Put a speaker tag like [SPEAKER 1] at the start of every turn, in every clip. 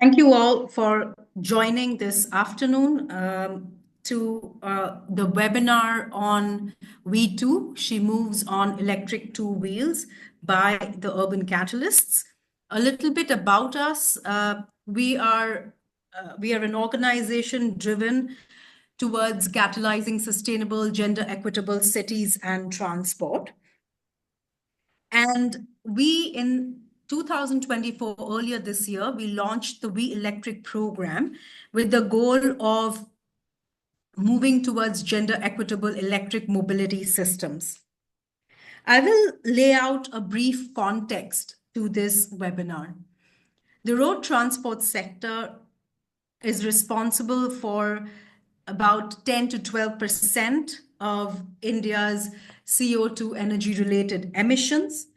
[SPEAKER 1] Thank you all for joining this afternoon to the webinar on WE2, She Moves on Electric Two Wheels by the Urban Catalysts. A little bit about us. We are an organization driven towards catalyzing sustainable, gender equitable cities and transport. And we, in 2024, earlier this year, we launched the WELECTRIC program with the goal of moving towards gender equitable electric mobility systems. I will lay out a brief context to this webinar. The road transport sector is responsible for about 10 to 12% of India's CO2 energy-related emissions.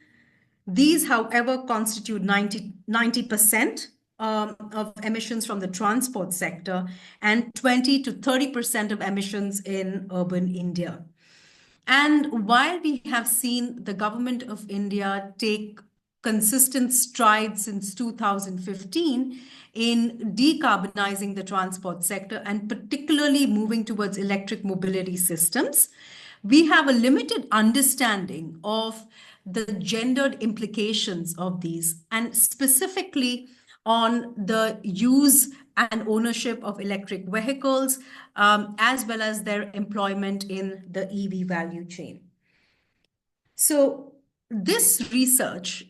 [SPEAKER 1] These, however, constitute 90% of emissions from the transport sector and 20 to 30% of emissions in urban India. And while we have seen the government of India take consistent strides since 2015 in decarbonizing the transport sector and particularly moving towards electric mobility systems, we have a limited understanding of the gendered implications of these, and specifically on the use and ownership of electric vehicles, as well as their employment in the EV value chain. So this research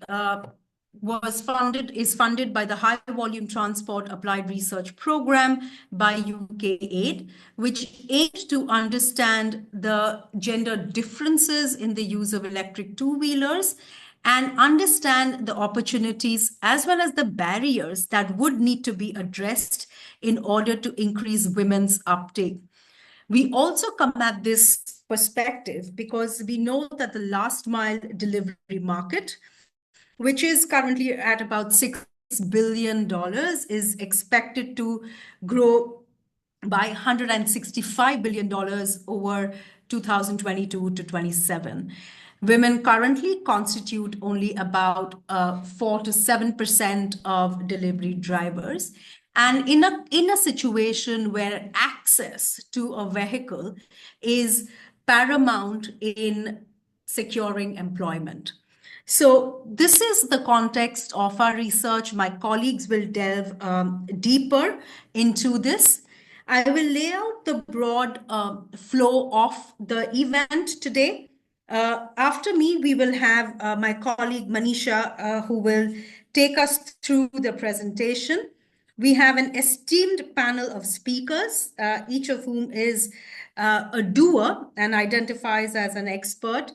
[SPEAKER 1] is funded by the High Volume Transport Applied Research Program by UK8, which aims to understand the gender differences in the use of electric two-wheelers and understand the opportunities as well as the barriers that would need to be addressed in order to increase women's uptake. We also come at this perspective because we know that the last mile delivery market, which is currently at about $6 billion, is expected to grow by $165 billion over 2022 to 27. Women currently constitute only about 4 to 7% of delivery drivers. And in a situation where access to a vehicle is paramount in securing employment. So this is the context of our research. My colleagues will delve deeper into this. I will lay out the broad flow of the event today. After me, we will have my colleague Manisha, who will take us through the presentation. We have an esteemed panel of speakers, each of whom is a doer and identifies as an expert.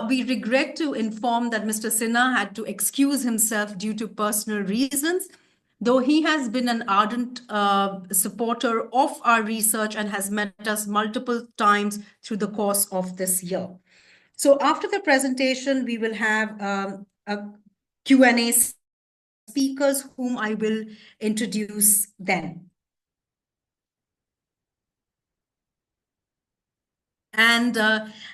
[SPEAKER 1] We regret to inform that Mr. Sinha had to excuse himself due to personal reasons, though he has been an ardent supporter of our research and has met us multiple times through the course of this year. So after the presentation, we will have a Q&A speakers whom I will introduce then. And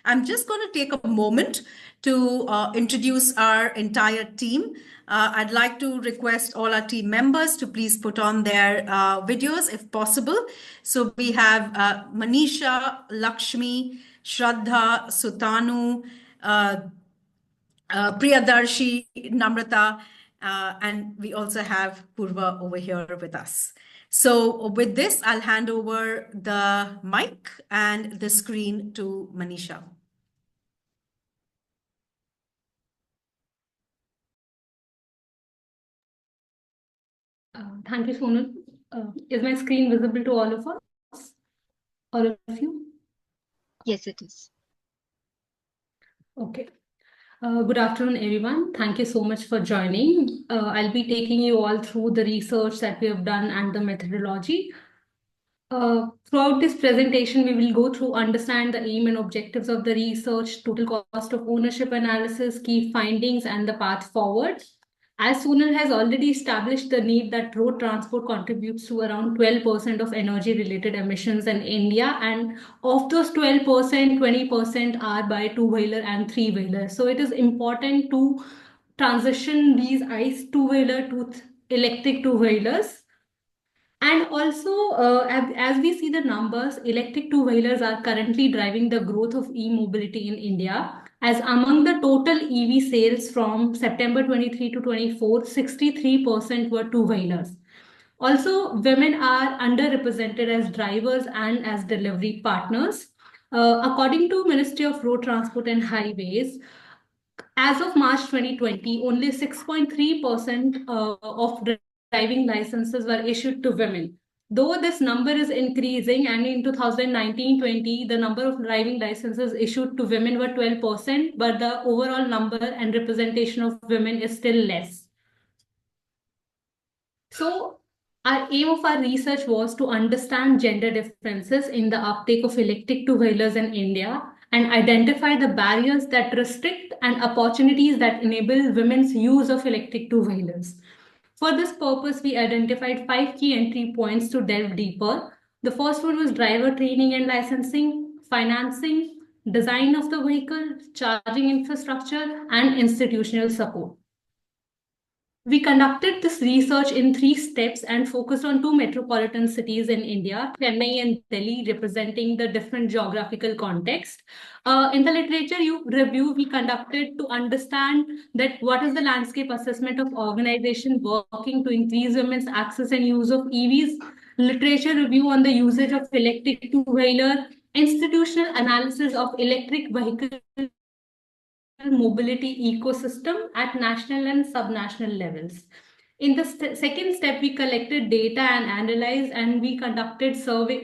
[SPEAKER 1] I'm just going to take a moment to introduce our entire team. I'd like to request all our team members to please put on their videos if possible. So we have Manisha, Lakshmi, Shraddha, Sutanu, Priyadarshi, Namrata, and we also have Purva over here with us. So with this, I'll hand over the mic and the screen to Manisha.
[SPEAKER 2] Thank you, Sonal. Is my screen visible to all of us? All of you?
[SPEAKER 3] Yes, it is.
[SPEAKER 2] Okay. Good afternoon, everyone. Thank you so much for joining. I'll be taking you all through the research that we have done and the methodology. Throughout this presentation, we will go through understand the aim and objectives of the research, total cost of ownership analysis, key findings, and the path forward. As Sonal has already established the need that road transport contributes to around 12% of energy-related emissions in India, and of those 12%, 20% are by two-wheeler and three-wheeler. So it is important to transition these ICE two-wheeler to electric two-wheelers And also, as we see the numbers, electric two-wheelers are currently driving the growth of e-mobility in India. As among the total EV sales from September 23 to 24, 63% were two-wheelers. Also, women are underrepresented as drivers and as delivery partners. According to Ministry of Road Transport and Highways, as of March 2020, only 6.3% of driving licenses were issued to women. Though this number is increasing, and in 2019-20, the number of driving licenses issued to women were 12%, but the overall number and representation of women is still less. So, our aim of our research was to understand gender differences in the uptake of electric two-wheelers in India and identify the barriers that restrict and opportunities that enable women's use of electric two-wheelers. For this purpose, we identified 5 key entry points to delve deeper. The first one was driver training and licensing, financing, design of the vehicle, charging infrastructure, and institutional support. We conducted this research in 3 steps and focused on 2 metropolitan cities in India, Chennai and Delhi, representing the different geographical context. In the literature review, we conducted to understand that what is the landscape assessment of organization working to increase women's access and use of EVs, literature review on the usage of electric two-wheeler, institutional analysis of electric vehicle mobility ecosystem at national and subnational levels. In the second step, we collected data and analyzed, and we conducted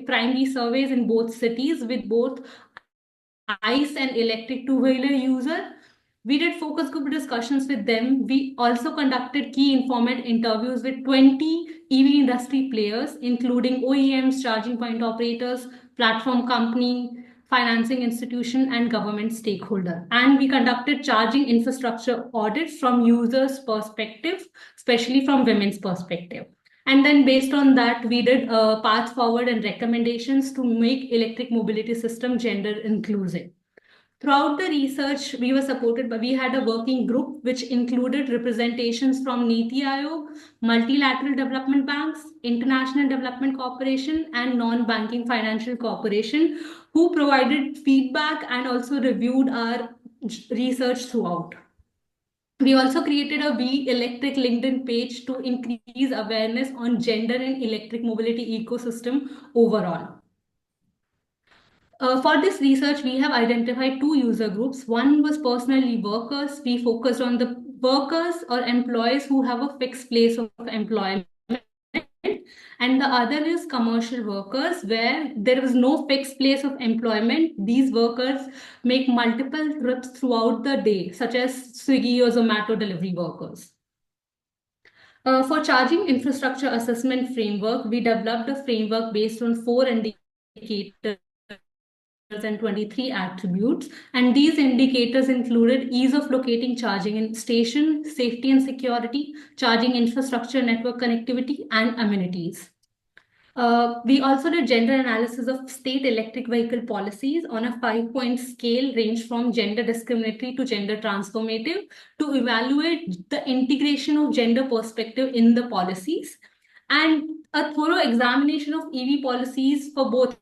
[SPEAKER 2] primary surveys in both cities with both ICE and electric two-wheeler user. We did focus group discussions with them. We also conducted key informant interviews with 20 EV industry players, including OEMs, charging point operators, platform company, financing institution, and government stakeholder. And we conducted charging infrastructure audits from users' perspective, especially from women's perspective. And then based on that, we did path forward and recommendations to make electric mobility system gender inclusive. Throughout the research, we had a working group which included representations from NITI Aayog, multilateral development banks, international development cooperation, and non-banking financial corporation, who provided feedback and also reviewed our research throughout. We also created a We Electric LinkedIn page to increase awareness on gender and electric mobility ecosystem overall. For this research, we have identified 2 user groups. One was personally workers. We focused on the workers or employees who have a fixed place of employment. And the other is commercial workers, where there is no fixed place of employment. These workers make multiple trips throughout the day, such as Swiggy or Zomato delivery workers. For charging infrastructure assessment framework, we developed a framework based on 4 indicators and 23 attributes, and these indicators included ease of locating charging in station, safety and security, charging infrastructure, network connectivity, and amenities. We also did gender analysis of state electric vehicle policies on a 5-point scale, range from gender discriminatory to gender transformative, to evaluate the integration of gender perspective in the policies. And a thorough examination of EV policies for both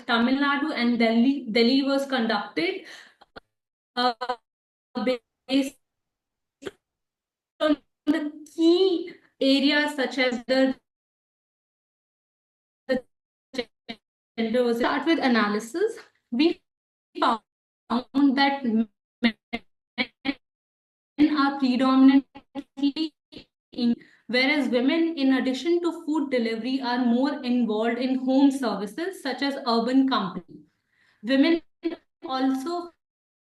[SPEAKER 2] Tamil Nadu and Delhi was conducted based on the key areas such as the gender. Was start with analysis. We found that men are predominantly whereas women, in addition to food delivery, are more involved in home services such as urban company. Women also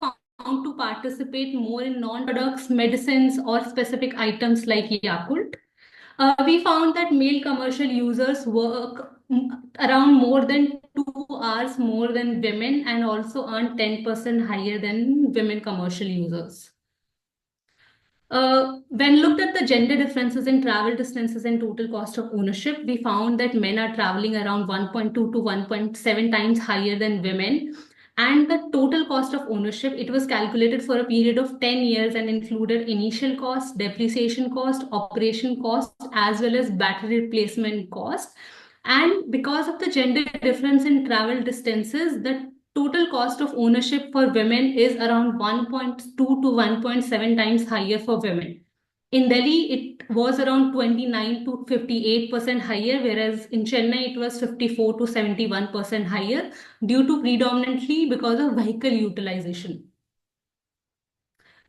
[SPEAKER 2] found to participate more in non-products, medicines, or specific items like Yakult. We found that male commercial users work around more than 2 hours more than women and also earn 10% higher than women commercial users. When looked at the gender differences in travel distances and total cost of ownership, we found that men are traveling around 1.2 to 1.7 times higher than women. And the total cost of ownership, it was calculated for a period of 10 years and included initial cost, depreciation cost, operation cost, as well as battery replacement cost. And because of the gender difference in travel distances, the total cost of ownership for women is around 1.2 to 1.7 times higher for women. In Delhi, it was around 29 to 58% higher, whereas in Chennai, it was 54 to 71% higher due to predominantly because of vehicle utilization.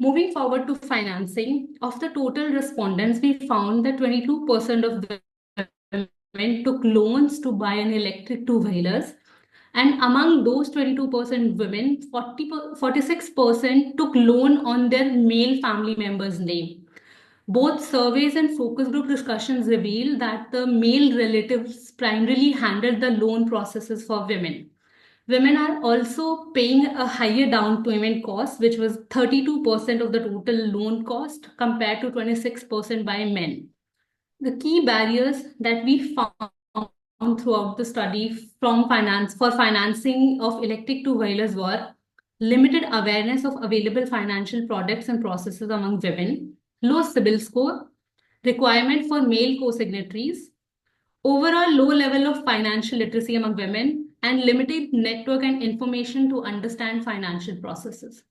[SPEAKER 2] Moving forward to financing, of the total respondents, we found that 22% of women took loans to buy an electric two-wheelers. And among those 22% women, 46% took loan on their male family member's name. Both surveys and focus group discussions reveal that the male relatives primarily handled the loan processes for women. Women are also paying a higher down payment cost, which was 32% of the total loan cost compared to 26% by men. The key barriers that we found throughout the study for financing of electric two-wheelers were limited awareness of available financial products and processes among women, low CIBIL score, requirement for male co-signatories, overall low level of financial literacy among women, and limited network and information to understand financial processes.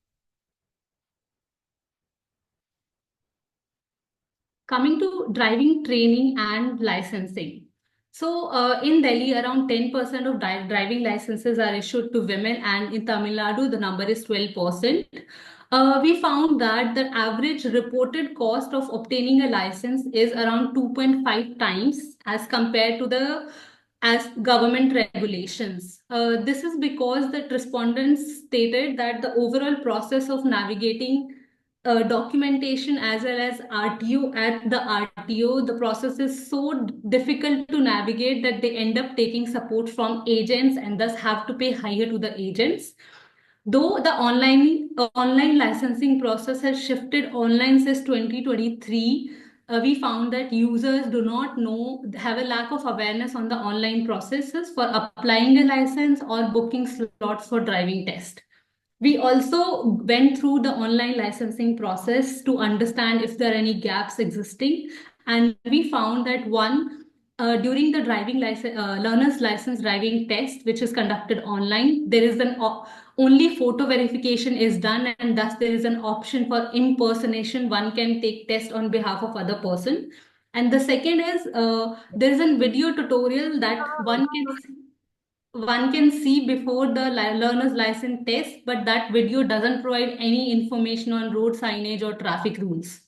[SPEAKER 2] Coming to driving training and licensing. So in Delhi, around 10% of driving licenses are issued to women, and in Tamil Nadu, the number is 12%. We found that the average reported cost of obtaining a license is around 2.5 times as compared to the as government regulations. This is because the respondents stated that the overall process of navigating documentation as well as RTO at the RTO, the process is so difficult to navigate that they end up taking support from agents and thus have to pay higher to the agents. Though the online licensing process has shifted online since 2023, we found that users do not have a lack of awareness on the online processes for applying a license or booking slots for driving test. We also went through the online licensing process to understand if there are any gaps existing. And we found that during the driving license, learner's license driving test, which is conducted online, there is only photo verification is done, and thus there is an option for impersonation. One can take test on behalf of other person. And the second is there is a video tutorial that one can see before the learner's license test, but that video doesn't provide any information on road signage or traffic rules.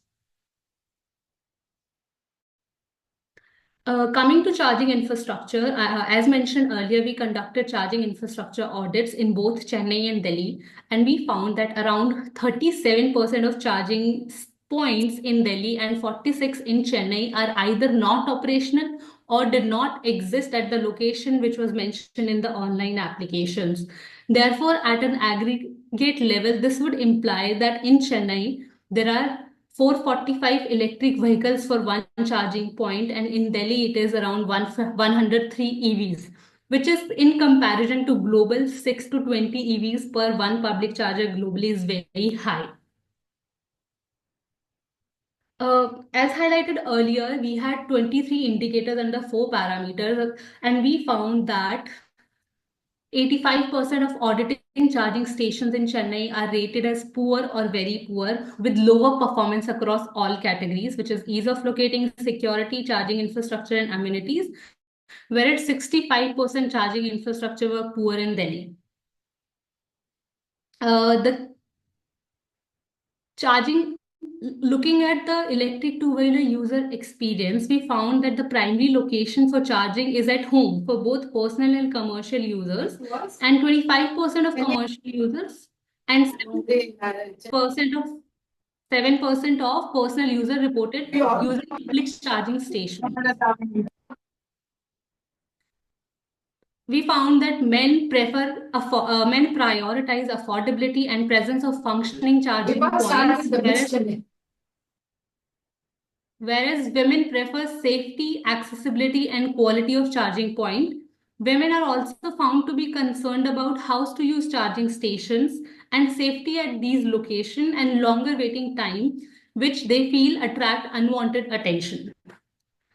[SPEAKER 2] Coming to charging infrastructure, as mentioned earlier, we conducted charging infrastructure audits in both Chennai and Delhi, and we found that around 37% of charging points in Delhi and 46 in Chennai are either not operational or did not exist at the location which was mentioned in the online applications. Therefore, at an aggregate level, this would imply that in Chennai, there are 445 electric vehicles for one charging point, and in Delhi it is around 103 EVs, which is in comparison to global 6 to 20 EVs per one public charger globally is very high. As highlighted earlier, we had 23 indicators under 4 parameters, and we found that 85% of auditing charging stations in Chennai are rated as poor or very poor, with lower performance across all categories, which is ease of locating, security, charging infrastructure, and amenities, whereas 65% charging infrastructure were poor in Delhi. Looking at the electric two-wheeler user experience, we found that the primary location for charging is at home for both personal and commercial users, and 25% of commercial users and 7% of personal users reported using public charging stations. We found that men prioritize affordability and presence of functioning charging points, whereas women prefer safety, accessibility, and quality of charging point. Women are also found to be concerned about how to use charging stations and safety at these locations and longer waiting time, which they feel attract unwanted attention.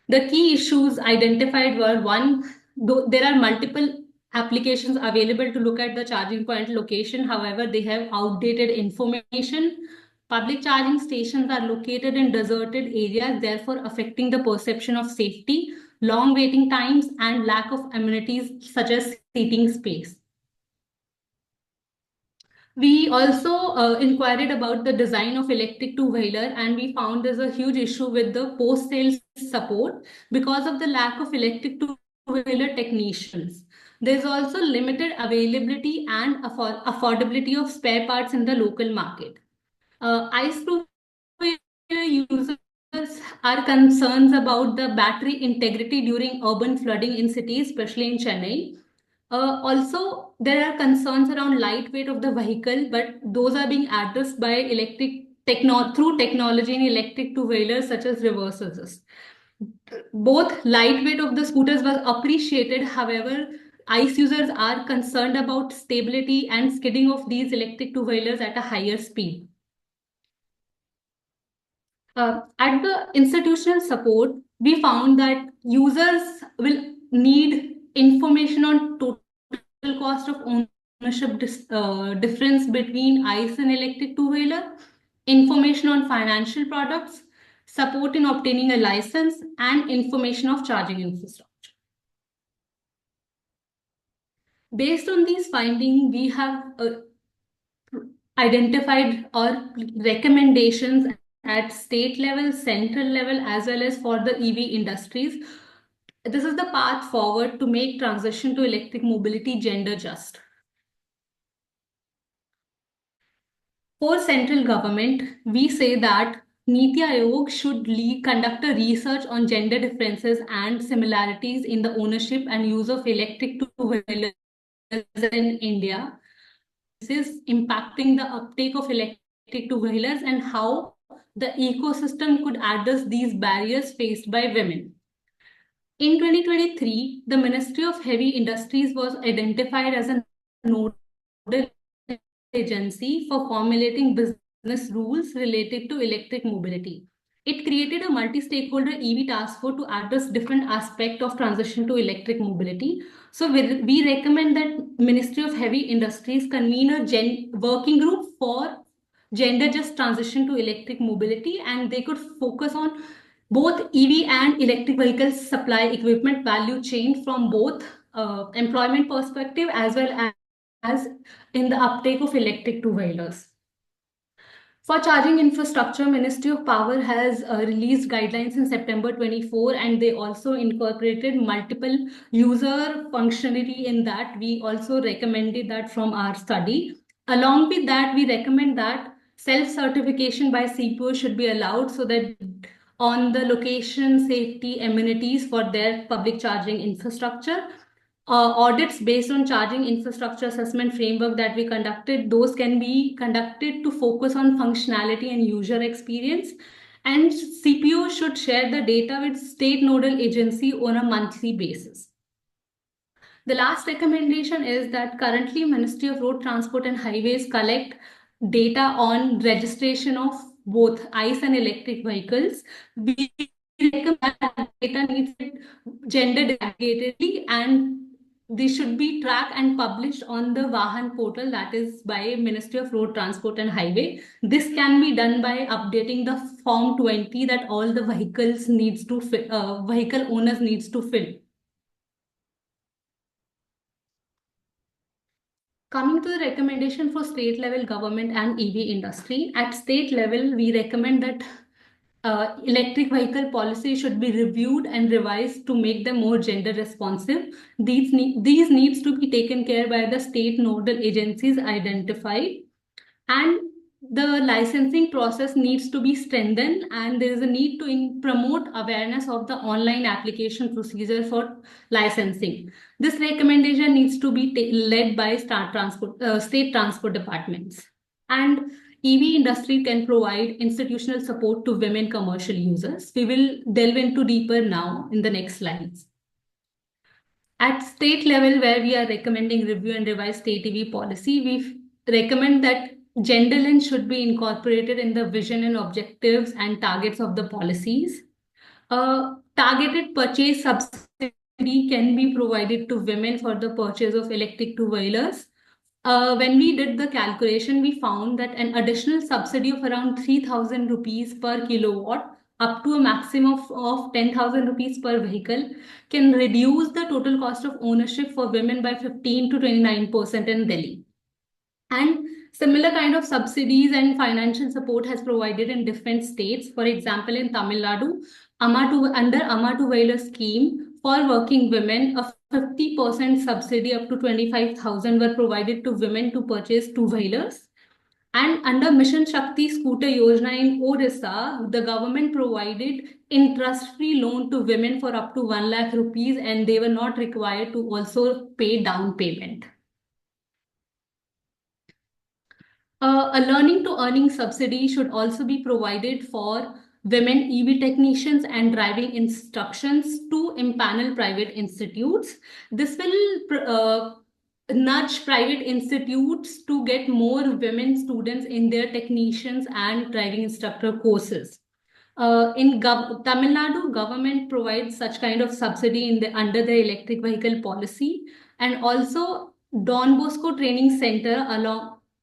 [SPEAKER 2] The key issues identified were one, though there are multiple applications available to look at the charging point location. However, they have outdated information. Public charging stations are located in deserted areas, therefore affecting the perception of safety, long waiting times, and lack of amenities such as seating space. We also inquired about the design of electric two-wheeler, and we found there's a huge issue with the post-sales support because of the lack of electric two-wheeler technicians. There's also limited availability and affordability of spare parts in the local market. ICE two-wheeler users are concerns about the battery integrity during urban flooding in cities, especially in Chennai. Also, there are concerns around lightweight of the vehicle, but those are being addressed by through technology in electric two-wheelers such as reverse assist. Both lightweight of the scooters was appreciated. However, ICE users are concerned about stability and skidding of these electric two-wheelers at a higher speed. At the institutional support, we found that users will need information on total cost of ownership difference between ICE and electric two-wheeler, information on financial products, support in obtaining a license, and information of charging infrastructure. Based on these findings, we have identified our recommendations at state level, central level, as well as for the EV industries. This is the path forward to make transition to electric mobility gender just. For central government, we say that Niti Aayog should conduct a research on gender differences and similarities in the ownership and use of electric two-wheelers in India. This is impacting the uptake of electric two-wheelers and how the ecosystem could address these barriers faced by women. In 2023, the Ministry of Heavy Industries was identified as a nodal agency for formulating business rules related to electric mobility. It created a multi-stakeholder EV task force to address different aspects of transition to electric mobility. So we recommend that Ministry of Heavy Industries convene a working group for gender just transition to electric mobility, and they could focus on both EV and electric vehicle supply equipment value chain from both employment perspective as well as in the uptake of electric two-wheelers. For charging infrastructure, Ministry of Power has released guidelines in September 24, and they also incorporated multiple user functionality in that. We also recommended that from our study. Along with that, we recommend that self-certification by CPO should be allowed so that on the location, safety, amenities for their public charging infrastructure. Audits based on charging infrastructure assessment framework that we conducted, those can be conducted to focus on functionality and user experience. And CPO should share the data with state nodal agency on a monthly basis. The last recommendation is that currently Ministry of Road Transport and Highways collect data on registration of both ICE and electric vehicles. We recommend that data needs gender aggregatedly, and they should be tracked and published on the Vahan portal, that is by Ministry of Road Transport and Highway. This can be done by updating the Form 20 that all the vehicles needs to vehicle owners needs to fill. Coming to the recommendation for state level government and EV industry, at state level, we recommend that electric vehicle policy should be reviewed and revised to make them more gender responsive. These needs to be taken care by the state nodal agencies identified, and the licensing process needs to be strengthened, and there is a need to promote awareness of the online application procedure for licensing. This recommendation needs to be led by state transport departments. And EV industry can provide institutional support to women commercial users. We will delve into deeper now in the next slides. At state level, where we are recommending review and revise state EV policy, we recommend that gender lens should be incorporated in the vision and objectives and targets of the policies. Targeted purchase subsidy can be provided to women for the purchase of electric two-wheelers. When we did the calculation, we found that an additional subsidy of around 3,000 rupees per kilowatt, up to a maximum of 10,000 rupees per vehicle, can reduce the total cost of ownership for women by 15 to 29% in Delhi. And similar kind of subsidies and financial support has provided in different states. For example, in Tamil Nadu, under Amma two-wheeler scheme for working women, a 50% subsidy up to 25,000 were provided to women to purchase two-wheelers. And under Mission Shakti Scooter Yojana in Odisha, the government provided interest-free loan to women for up to 1 lakh rupees, and they were not required to also pay down payment. A learning to earning subsidy should also be provided for women EV technicians and driving instructions to empanel private institutes. This will nudge private institutes to get more women students in their technicians and driving instructor courses. Tamil Nadu, government provides such kind of subsidy under the electric vehicle policy, and also Don Bosco Training Center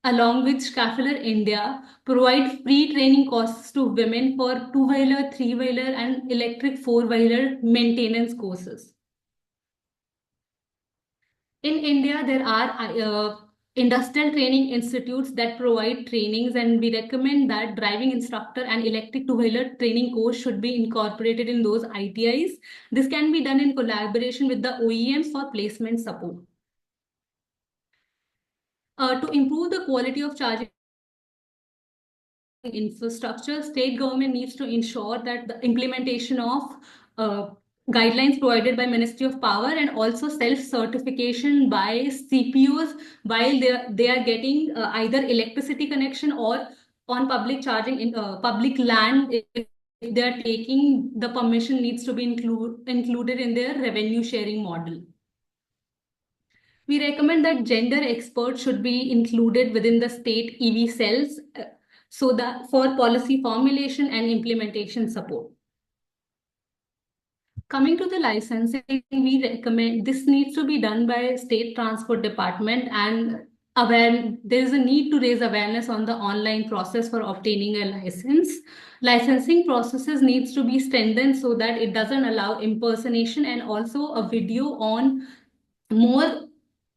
[SPEAKER 2] along with Scaffler India provide free training courses to women for two-wheeler, three-wheeler, and electric four-wheeler maintenance courses. In India, there are industrial training institutes that provide trainings, and we recommend that driving instructor and electric two-wheeler training course should be incorporated in those ITIs. This can be done in collaboration with the OEMs for placement support. To improve the quality of charging infrastructure, state government needs to ensure that the implementation of guidelines provided by Ministry of Power and also self-certification by CPOs while they are getting either electricity connection or on public charging in public land. If they are taking, the permission needs to be included in their revenue sharing model. We recommend that gender experts should be included within the state EV cells so that for policy formulation and implementation support. Coming to the licensing, we recommend this needs to be done by State Transport Department, and there is a need to raise awareness on the online process for obtaining a license. Licensing processes needs to be strengthened so that it doesn't allow impersonation, and also a video on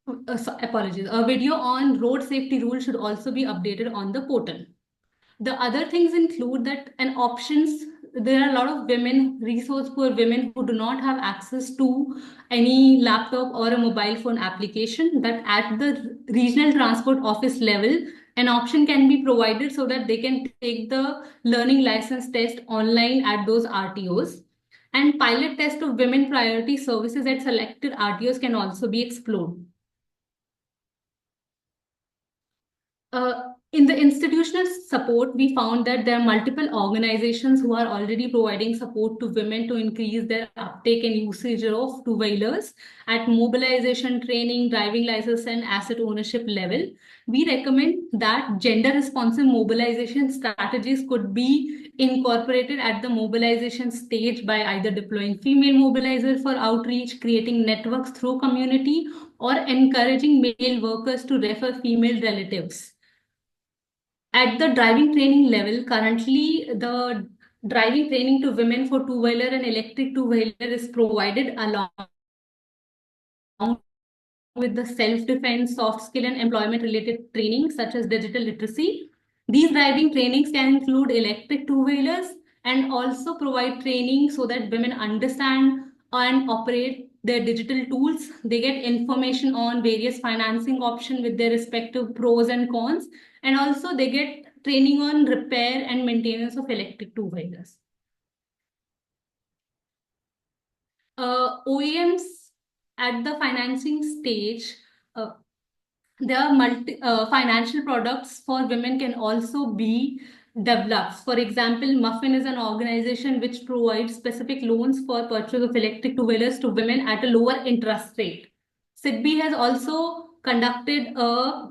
[SPEAKER 2] a video on road safety rules should also be updated on the portal. The other things include that there are a lot of resource poor women who do not have access to any laptop or a mobile phone application, that at the regional transport office level, an option can be provided so that they can take the learning license test online at those RTOs. And pilot test of women priority services at selected RTOs can also be explored. In the institutional support, we found that there are multiple organizations who are already providing support to women to increase their uptake and usage of two-wheelers at mobilization training, driving license, and asset ownership level. We recommend that gender-responsive mobilization strategies could be incorporated at the mobilization stage by either deploying female mobilizers for outreach, creating networks through community, or encouraging male workers to refer female relatives. At the driving training level, currently the driving training to women for two-wheeler and electric two-wheeler is provided along with the self-defense, soft skill, and employment-related training such as digital literacy. These driving trainings can include electric two-wheelers and also provide training so that women understand and operate their digital tools. They get information on various financing options with their respective pros and cons, and also they get training on repair and maintenance of electric two-wheelers. OEMs at the financing stage, there are financial products for women can also be develops. For example, Muffin is an organization which provides specific loans for purchase of electric two-wheelers to women at a lower interest rate. SIDBI has also conducted a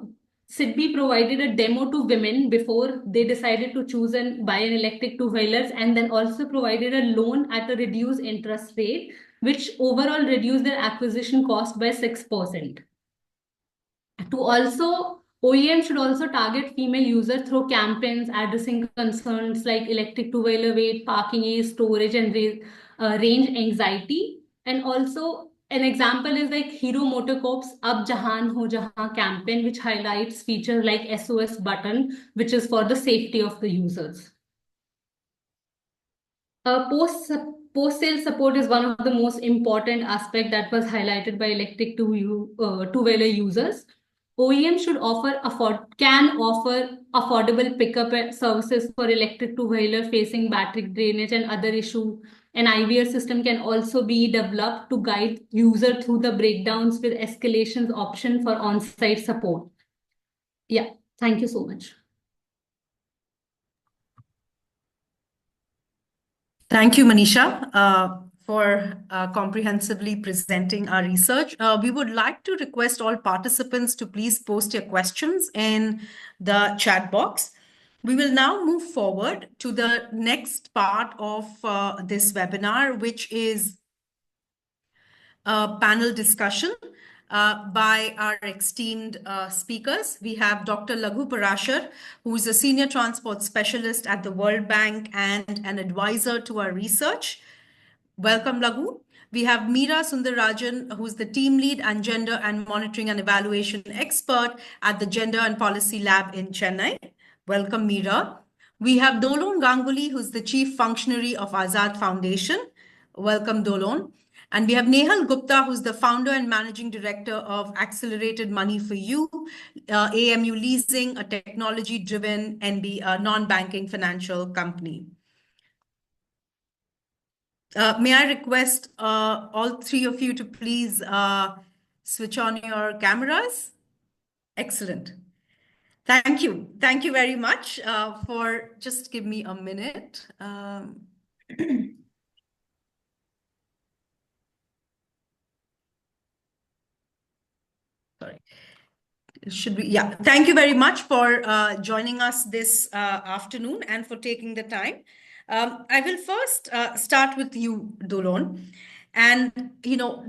[SPEAKER 2] SIDBI provided a demo to women before they decided to choose and buy an electric two-wheelers, and then also provided a loan at a reduced interest rate, which overall reduced their acquisition cost by 6%. To also, OEM should also target female users through campaigns addressing concerns like electric two-wheeler weight, parking age, storage, and range anxiety. And also, an example is like Hero MotoCorp's Ab Jahan Ho Jahan campaign, which highlights features like SOS button, which is for the safety of the users. Post-sale support is one of the most important aspects that was highlighted by electric two-wheeler users. OEM can offer affordable pickup services for electric two-wheeler facing battery drainage and other issues. An IVR system can also be developed to guide user through the breakdowns with escalations option for on-site support. Yeah, thank you so much.
[SPEAKER 1] Thank you, Manisha, for comprehensively presenting our research. We would like to request all participants to please post your questions in the chat box. We will now move forward to the next part of this webinar, which is a panel discussion by our esteemed speakers. We have Dr. Laghu Parashar, who is a senior transport specialist at the World Bank and an advisor to our research. Welcome, Laghu. We have Meera Sundararajan, who is the team lead and gender and monitoring and evaluation expert at the Gender and Policy Lab in Chennai. Welcome, Meera. We have Dolon Ganguly, who's the chief functionary of Azad Foundation. Welcome, Dolon. And we have Nehal Gupta, who's the founder and managing director of Accelerated Money for You, AMU Leasing, a technology-driven non-banking financial company. May I request all three of you to please switch on your cameras? Excellent. Thank you. Thank you very much for just give me a minute. Sorry. Should we? Yeah. Thank you very much for joining us this afternoon and for taking the time. I will first start with you, Dolon. And,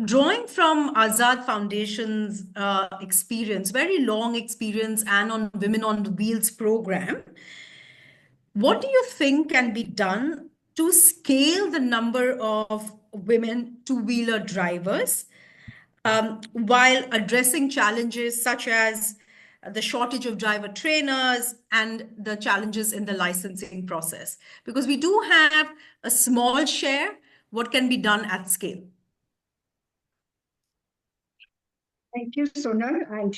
[SPEAKER 1] drawing from Azad Foundation's experience, very long experience, and on Women on the Wheels program, what do you think can be done to scale the number of women two-wheeler drivers while addressing challenges such as the shortage of driver trainers and the challenges in the licensing process? Because we do have a small share, what can be done at scale?
[SPEAKER 4] Thank you, Sonal. And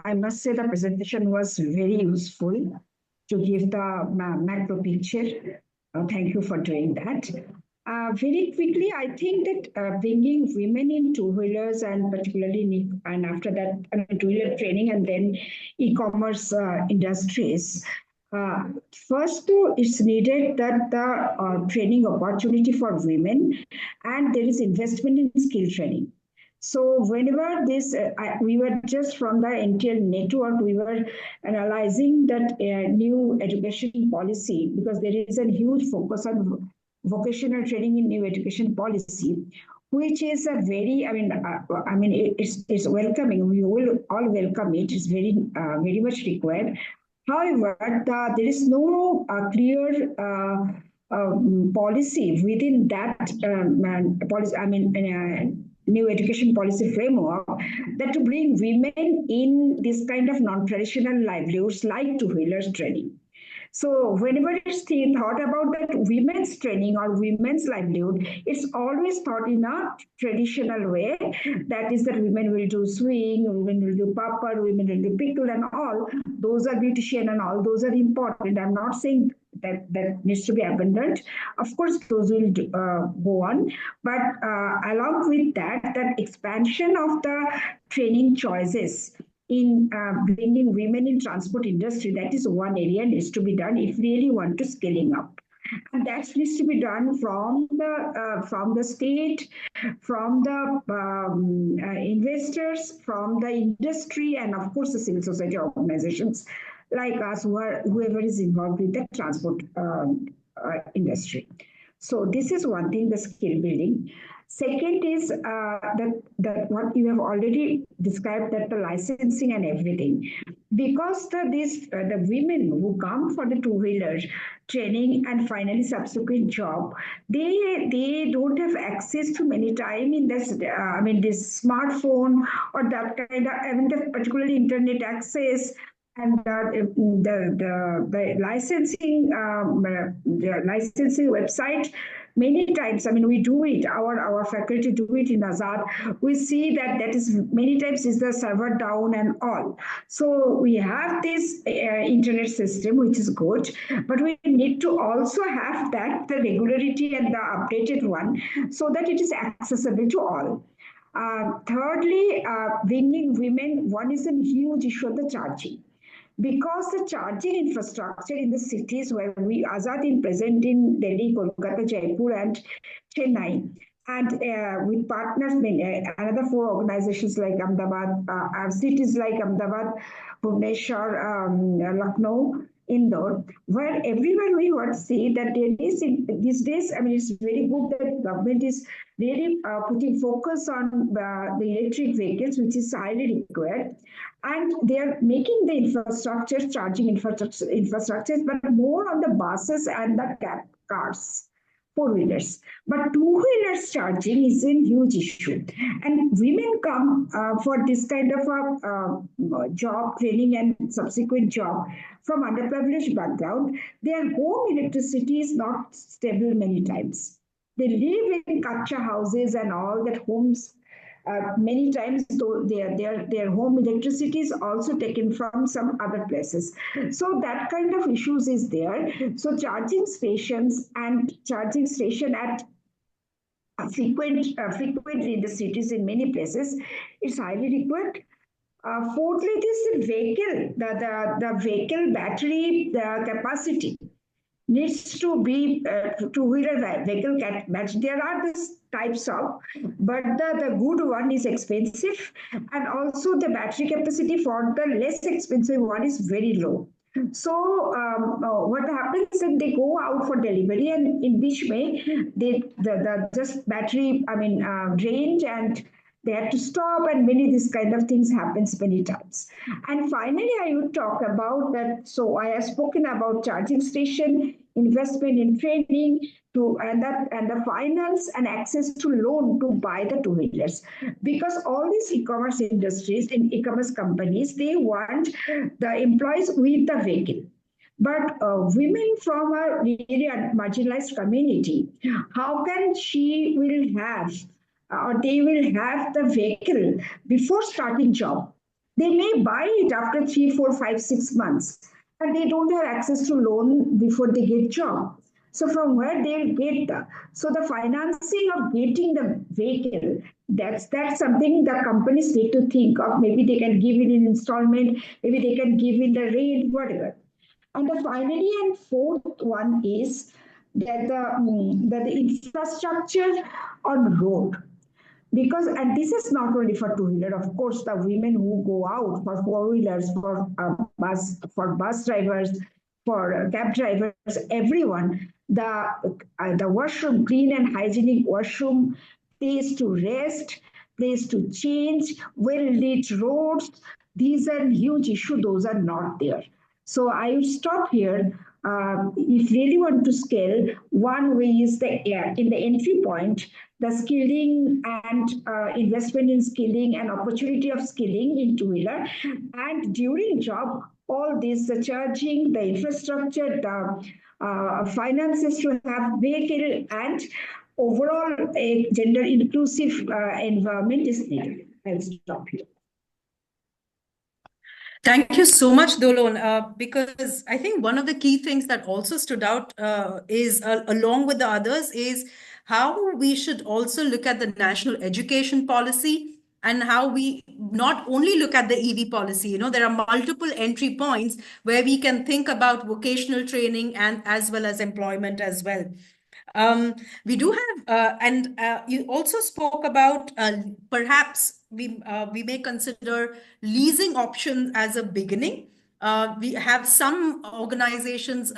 [SPEAKER 4] I must say the presentation was very useful to give the macro picture. Thank you for doing that. Very quickly, I think that bringing women in two-wheelers and particularly, and after that, two-wheeler training and then e-commerce industries. First, it's needed that the training opportunity for women, and there is investment in skill training. So whenever we were just from the NTL network, we were analyzing that new education policy, because there is a huge focus on vocational training in new education policy, which is a very, it's welcoming. We will all welcome it. It's very, very much required. However, there is no clear policy within that policy. New education policy framework that to bring women in this kind of non-traditional livelihoods like two-wheelers training. So whenever it's thought about that women's training or women's livelihood, it's always thought in a traditional way. That is that women will do swing, women will do papad, women will do pickle and all. Those are beautician and all. Those are important. I'm not saying that needs to be abandoned. Of course, those will go on. But along with that expansion of the training choices in bringing women in transport industry. That is one area needs to be done if really want to scaling up. And that needs to be done from the state, from the investors, from the industry, and of course the civil society organizations like us, whoever is involved with the transport industry. So this is one thing, the skill building. Second is that what you have already described, that the licensing and everything, because the women who come for the two-wheeler training and finally subsequent job, they don't have access to many time in this this smartphone or that kind of the particularly internet access. And the licensing website, many times, we do it, our faculty do it in Azad. We see that is many times is the server down and all. So we have this internet system, which is good, but we need to also have that, the regularity and the updated one, so that it is accessible to all. Thirdly, bringing women, one is a huge issue of the charging. Because the charging infrastructure in the cities where Azad is present in Delhi, Kolkata, Jaipur, and Chennai, and with partners, another 4 organizations like Ahmedabad, cities like Ahmedabad, Bhubaneswar, Lucknow, Indore, where everywhere we would see that there is, these days, it's very good that government is really putting focus on the electric vehicles, which is highly required. And they are making the infrastructure, charging infrastructure, but more on the buses and the cars, 4-wheelers. But 2-wheelers charging is a huge issue. And women come for this kind of a job, training and subsequent job from underprivileged background. Their home electricity is not stable many times. They live in kacha houses and all that homes. Many times, though, their home electricity is also taken from some other places. So that kind of issues is there. So charging stations and charging station at frequently in the cities in many places, it's highly required. Fourthly, this vehicle, the vehicle battery, the capacity needs to be two-wheeler vehicle battery. There are these types of, but the good one is expensive, and also the battery capacity for the less expensive one is very low. So what happens is they go out for delivery, and in which way the just battery range, and they have to stop, and many this kind of things happens many times. And finally, I would talk about that. So I have spoken about charging station, investment in training, and the finance and access to loan to buy the two-wheelers. Because all these e-commerce industries and e-commerce companies, they want the employees with the vehicle. But women from a really marginalized community, how can she will have or they will have the vehicle before starting job? They may buy it after 3, 4, 5, 6 months, and they don't have access to loan before they get job. So from where they'll get the financing of getting the vehicle, that's something the companies need to think of. Maybe they can give it in installment, maybe they can give in the rate, whatever. And the finally and fourth one is that the infrastructure on road. Because, and this is not only for two-wheeler, of course, the women who go out for four-wheelers, for bus drivers, for cab drivers, everyone, the washroom, clean and hygienic washroom, place to rest, place to change, well-lit roads, these are huge issue. Those are not there. So I will stop here. If really want to scale, one way is in the entry point, the skilling and investment in skilling and opportunity of skilling in two-wheeler. And during job, all this, the charging, the infrastructure, the finances to have vehicle, and overall a gender inclusive environment is needed. I'll stop here.
[SPEAKER 1] Thank you so much, Dolon, because I think one of the key things that also stood out is, along with the others, is how we should also look at the national education policy and how we not only look at the EV policy, there are multiple entry points where we can think about vocational training and as well as employment as well. We do have, and you also spoke about perhaps we may consider leasing options as a beginning. We have some organizations.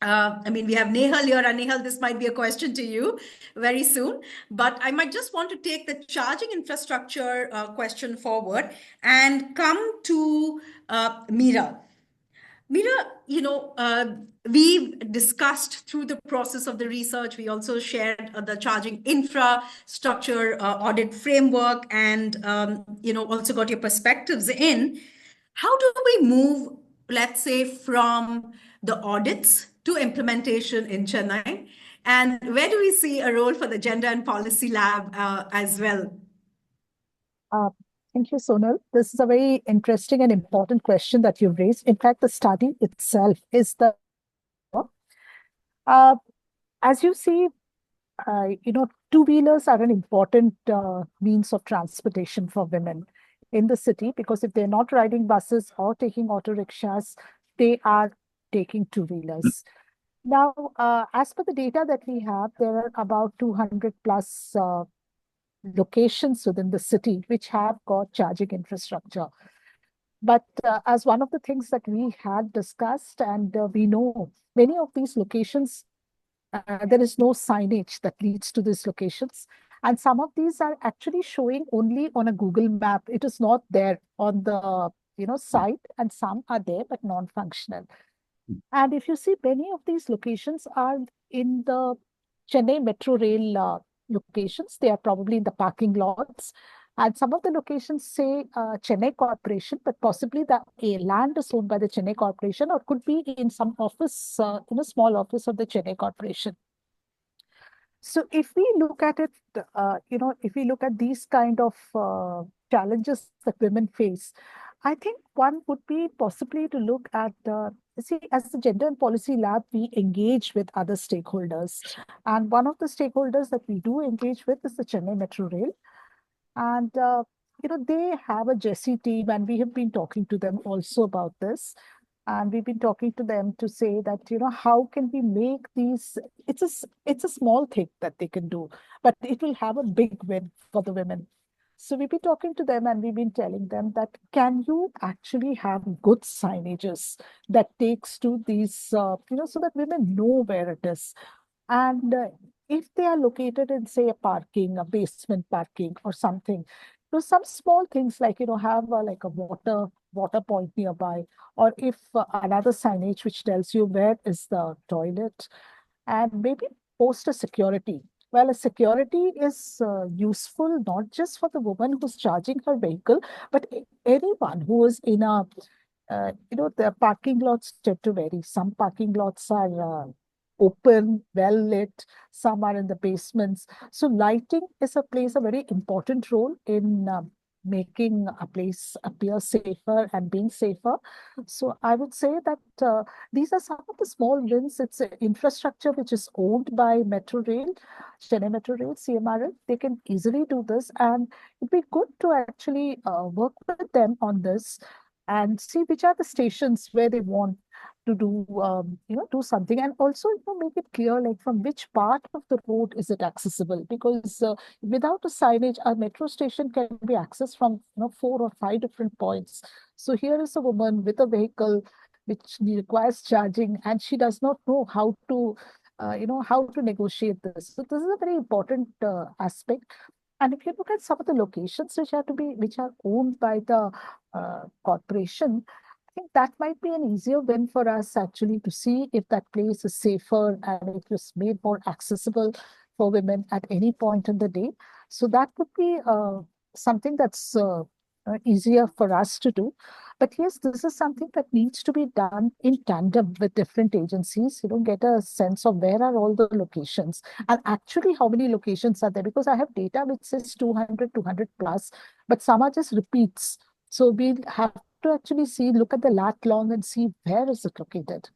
[SPEAKER 1] I mean, we have Nehal here, and Nehal, this might be a question to you very soon. But I might just want to take the charging infrastructure question forward and come to Meera. Meera, we've discussed through the process of the research. We also shared the charging infrastructure audit framework, and also got your perspectives in. How do we move, let's say, from the audits to implementation in Chennai? And where do we see a role for the Gender and Policy Lab as well?
[SPEAKER 5] Uh, Thank you, Sonal. This is a very interesting and important question that you've raised. In fact, the study itself is the, as you see, two-wheelers are an important means of transportation for women in the city, because if they're not riding buses or taking auto rickshaws, they are taking two-wheelers. Now, as per the data that we have, there are about 200 plus locations within the city which have got charging infrastructure. But as one of the things that we had discussed, and we know many of these locations, there is no signage that leads to these locations. And some of these are actually showing only on a Google map. It is not there on the site, and some are there but non-functional. And if you see, many of these locations are in the Chennai Metro Rail locations. They are probably in the parking lots. And some of the locations say Chennai Corporation, but possibly the land is owned by the Chennai Corporation, or could be in some office, in a small office of the Chennai Corporation. So if we look at it, if we look at these kind of challenges that women face, I think one would be possibly to look at, see, as the Gender and Policy Lab, we engage with other stakeholders. And one of the stakeholders that we do engage with is the Chennai Metro Rail. And, they have a Jessie team, and we have been talking to them also about this. And we've been talking to them to say that, how can we make these, it's a small thing that they can do, but it will have a big win for the women. So we've been talking to them, and we've been telling them that, can you actually have good signages that takes to these, so that women know where it is. And if they are located in, say, a basement parking or something, some small things like, have like a water point nearby, or if another signage which tells you where is the toilet, and maybe post a security. Well, a security is useful not just for the woman who's charging her vehicle, but anyone who is in a, the parking lots tend to vary. Some parking lots are open, well lit, some are in the basements. So lighting plays a very important role in making a place appear safer and being safer. So I would say that these are some of the small wins. It's infrastructure which is owned by Metro Rail, Chennai Metro Rail, CMRL. They can easily do this, and it'd be good to actually work with them on this and see which are the stations where they want to do, do something, and also, make it clear, like, from which part of the road is it accessible, because without a signage, a metro station can be accessed from, 4 or 5 different points. So here is a woman with a vehicle which requires charging, and she does not know how to, how to negotiate this. So this is a very important aspect. And if you look at some of the locations which are owned by the corporation, I think that might be an easier win for us actually to see if that place is safer and it is made more accessible for women at any point in the day. So that would be something that's easier for us to do. But yes, this is something that needs to be done in tandem with different agencies, get a sense of where are all the locations and actually how many locations are there, because I have data which says 200 plus, but some are just repeats. So we have to actually look at the lat long and see where is it located.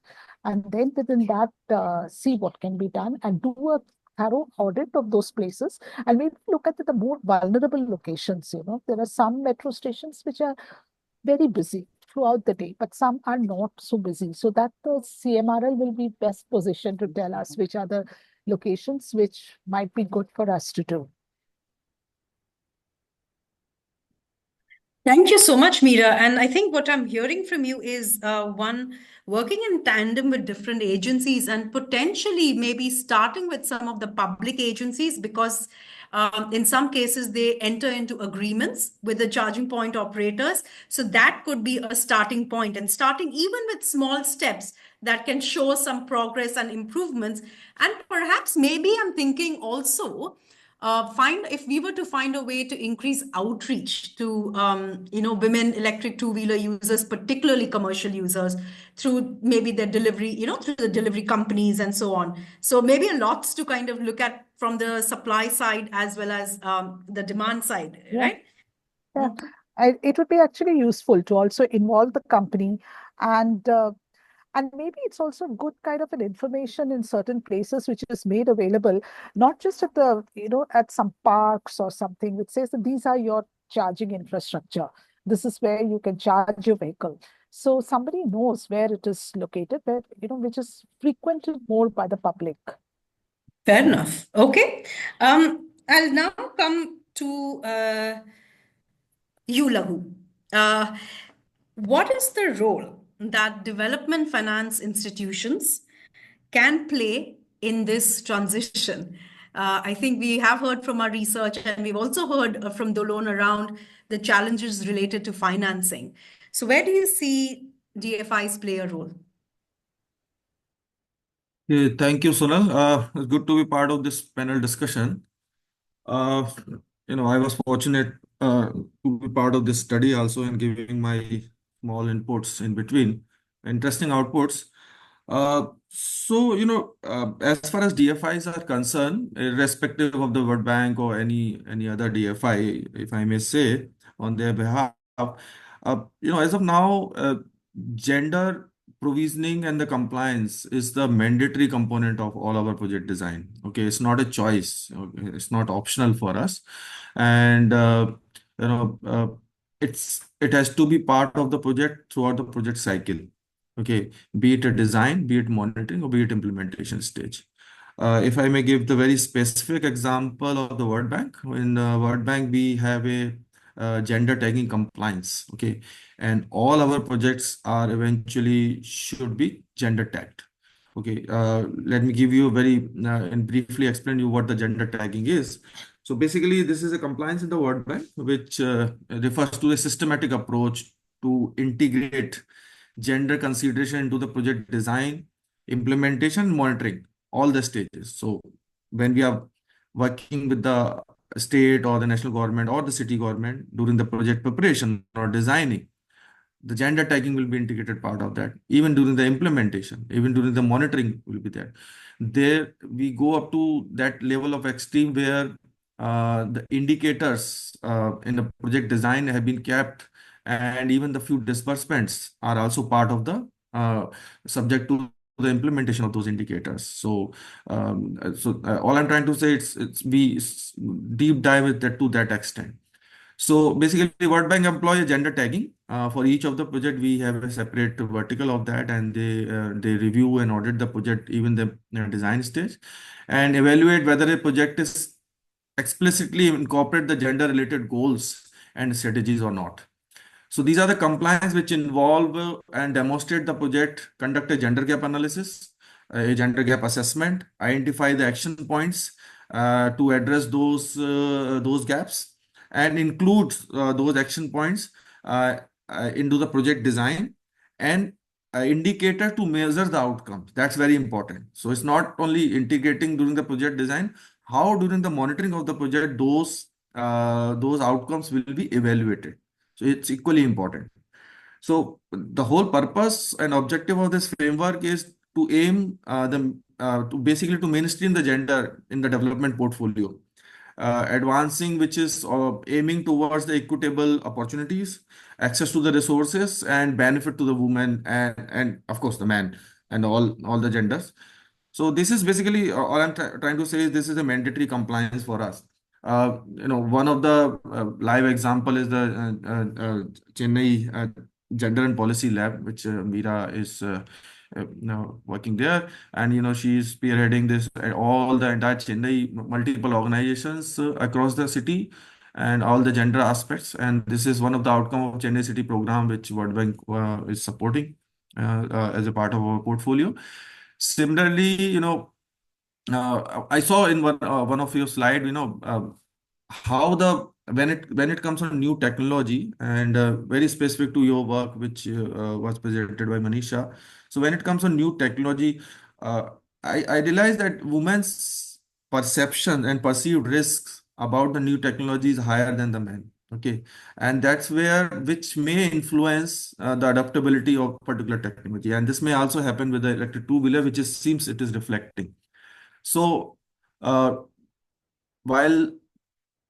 [SPEAKER 5] And then within that, see what can be done and do a thorough audit of those places and maybe look at the more vulnerable locations. There are some metro stations which are very busy throughout the day, but some are not so busy. So that the CMRL will be best positioned to tell us which are the locations which might be good for us to do.
[SPEAKER 1] Thank you so much, Meera. And I think what I'm hearing from you is one, working in tandem with different agencies and potentially maybe starting with some of the public agencies, because in some cases they enter into agreements with the charging point operators. So that could be a starting point, and starting even with small steps that can show some progress and improvements. And perhaps maybe I'm thinking also, find if we were to find a way to increase outreach to women electric two-wheeler users, particularly commercial users, through maybe their delivery, through the delivery companies and so on. So maybe a lots to kind of look at from the supply side as well as the demand side,
[SPEAKER 5] Yeah.
[SPEAKER 1] right?
[SPEAKER 5] Yeah. It would be actually useful to also involve the company, and maybe it's also good kind of an information in certain places which is made available, not just at at some parks or something, which says that these are your charging infrastructure. This is where you can charge your vehicle. So somebody knows where it is located, where, which is frequented more by the public.
[SPEAKER 1] Fair enough. Okay. I'll now come to you, Laghu. What is the role that development finance institutions can play in this transition? I think we have heard from our research, and we've also heard from Dolon around the challenges related to financing. So, where do you see DFIs play a role?
[SPEAKER 6] Yeah, thank you, Sonal. It's good to be part of this panel discussion. Uh, I was fortunate to be part of this study also and giving my small inputs in between, interesting outputs. As far as DFIs are concerned, irrespective of the World Bank or any other DFI, if I may say, on their behalf, as of now, gender provisioning and the compliance is the mandatory component of all our project design. Okay, it's not a choice. Okay? It's not optional for us, and you know, uh, it has to be part of the project throughout the project cycle. Okay, be it a design, be it monitoring, or be it implementation stage. If I may give the very specific example of the World Bank, in the World Bank we have a gender tagging compliance. Okay, and all our projects are eventually should be gender tagged. Okay, let me give you a very and briefly explain you what the gender tagging is. So basically, this is a compliance in the World Bank, which refers to a systematic approach to integrate gender consideration into the project design, implementation, monitoring, all the stages. So when we are working with the state or the national government or the city government during the project preparation or designing, the gender tagging will be integrated part of that. Even during the implementation, even during the monitoring will be there. There we go up to that level of extreme where the indicators in the project design have been kept, and even the few disbursements are also part of the subject to the implementation of those indicators. So, all I'm trying to say it's we deep dive it to that extent. So basically, World Bank employ a gender tagging. For each of the project, we have a separate vertical of that, and they review and audit the project, even the design stage, and evaluate whether a project is explicitly incorporate the gender-related goals and strategies or not. So these are the compliance which involve and demonstrate the project, conduct a gender gap analysis, a gender gap assessment, identify the action points to address those gaps, and include those action points into the project design, and indicator to measure the outcomes. That's very important. So it's not only integrating during the project design, how during the monitoring of the project those outcomes will be evaluated. So it's equally important. So the whole purpose and objective of this framework is to aim to basically to mainstream the gender in the development portfolio, advancing which is aiming towards the equitable opportunities, access to the resources, and benefit to the woman and of course the man and all the genders. So this is basically all I'm trying to say is this is a mandatory compliance for us. One of the live example is the Chennai Gender and Policy Lab, which Meera is now working there, and she's spearheading this all the entire Chennai multiple organizations across the city and all the gender aspects. And this is one of the outcome of Chennai City program, which World Bank is supporting as a part of our portfolio. Similarly, I saw in one of your slide, how the when it comes on new technology and very specific to your work, which was presented by Manisha. So when it comes on new technology, uh, I realized that women's perception and perceived risks about the new technology is higher than the men. Okay, and that's where which may influence the adaptability of particular technology, and this may also happen with the electric two-wheeler, which is seems it is reflecting. So, uh, while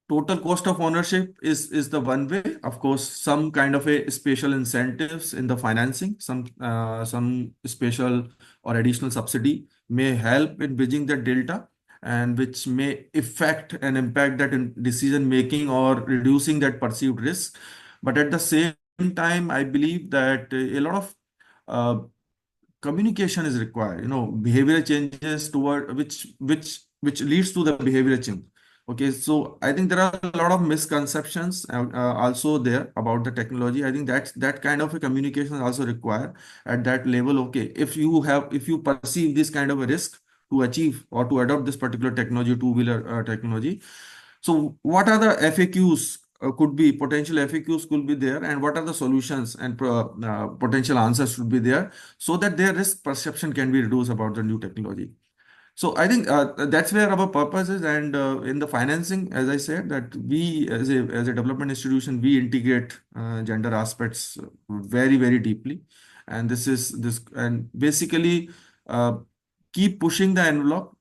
[SPEAKER 6] total cost of ownership is the one way, of course, some kind of a special incentives in the financing, some special or additional subsidy may help in bridging the delta, and which may affect and impact that in decision making or reducing that perceived risk. But at the same time, I believe that a lot of uh, communication is required, behavioral changes toward which leads to the behavioral change. Okay, so I think there are a lot of misconceptions also there about the technology. I think that kind of a communication is also required at that level. Okay, if you perceive this kind of a risk to achieve or to adopt this particular technology, two-wheeler technology, so what are the FAQs could be potential FAQs could be there, and what are the solutions and potential answers should be there, so that their risk perception can be reduced about the new technology. So I think that's where our purpose is, and in the financing, as I said, that we as a development institution, we integrate gender aspects very very deeply, and this and basically uh, keep pushing the envelope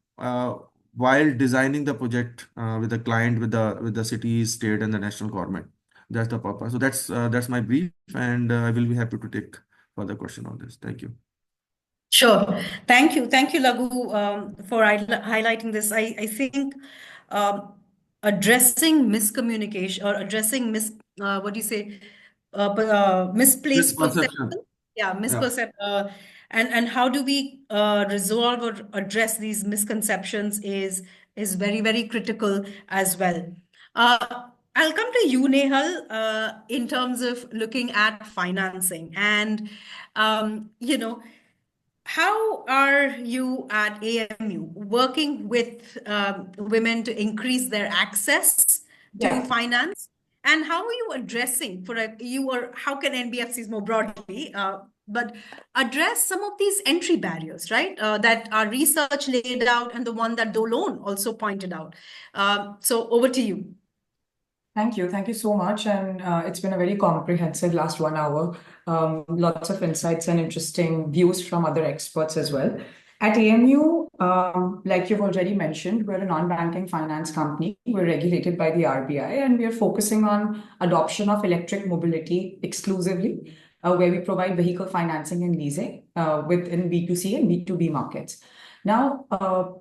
[SPEAKER 6] while designing the project with the client, with the city, state, and the national government. That's the purpose. So that's my brief, and I will be happy to take further question on this. Thank you.
[SPEAKER 1] Sure. Thank you, Laghu, for highlighting this. I think um, addressing miscommunication or addressing what do you say, misplaced
[SPEAKER 6] Misconception.
[SPEAKER 1] perception. Yeah,
[SPEAKER 6] Yeah.
[SPEAKER 1] and how do we resolve or address these misconceptions is very, very critical as well. I'll come to you, Nehal, in terms of looking at financing and how are you at AMU working with women to increase their access to finance? And how are you addressing how can NBFCs more broadly, but address some of these entry barriers, right? That our research laid out and the one that Dolon also pointed out. So over to you.
[SPEAKER 7] Thank you. Thank you so much. And it's been a very comprehensive last 1 hour. Lots of insights and interesting views from other experts as well. At AMU, like you've already mentioned, we're a non-banking finance company. We're regulated by the RBI, and we are focusing on adoption of electric mobility exclusively, where we provide vehicle financing and leasing within B2C and B2B markets. Now,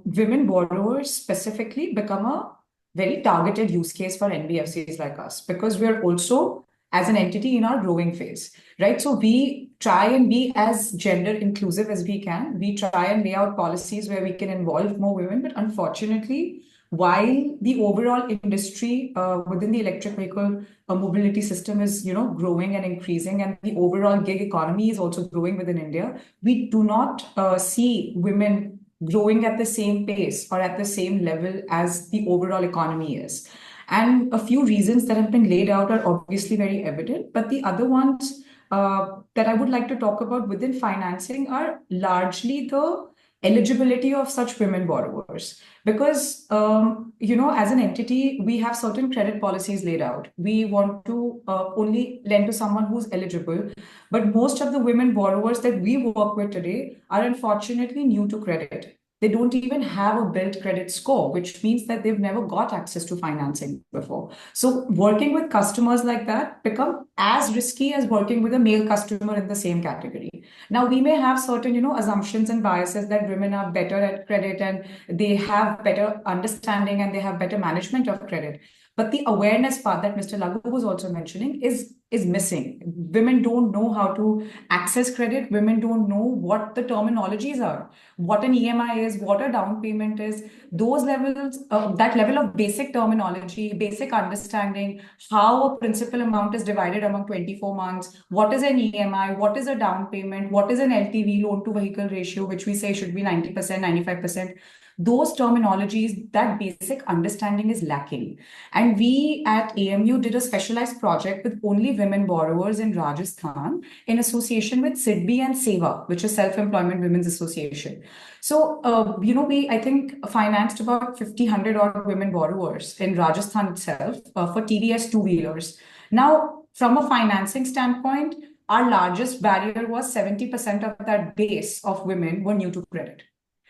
[SPEAKER 7] women borrowers specifically become a very targeted use case for NBFCs like us, because we're also as an entity in our growing phase, right? So we try and be as gender inclusive as we can. We try and lay out policies where we can involve more women, but unfortunately, while the overall industry within the electric vehicle mobility system is growing and increasing, and the overall gig economy is also growing within India, we do not see women growing at the same pace or at the same level as the overall economy is. And a few reasons that have been laid out are obviously very evident, but the other ones that I would like to talk about within financing are largely the eligibility of such women borrowers. Because, as an entity, we have certain credit policies laid out. We want to only lend to someone who's eligible. But most of the women borrowers that we work with today are unfortunately new to credit. they don't even have a built credit score, which means that they've never got access to financing before. So working with customers like that become as risky as working with a male customer in the same category. Now, we may have certain, assumptions and biases that women are better at credit and they have better understanding and they have better management of credit. But the awareness part that Mr. Laghu was also mentioning is missing. Women don't know how to access credit. Women don't know what the terminologies are, what an EMI is, what a down payment is. Those levels, that level of basic terminology, basic understanding, how a principal amount is divided among 24 months, what is an EMI, what is a down payment, what is an LTV, loan to vehicle ratio, which we say should be 90%, 95%. Those terminologies, that basic understanding is lacking. And we at AMU did a specialized project with only women borrowers in Rajasthan in association with SIDBI and SEWA, which is Self-Employment Women's Association. So, we, I think, financed about 1,500 odd women borrowers in Rajasthan itself for TVS two-wheelers. Now, from a financing standpoint, our largest barrier was 70% of that base of women were new to credit,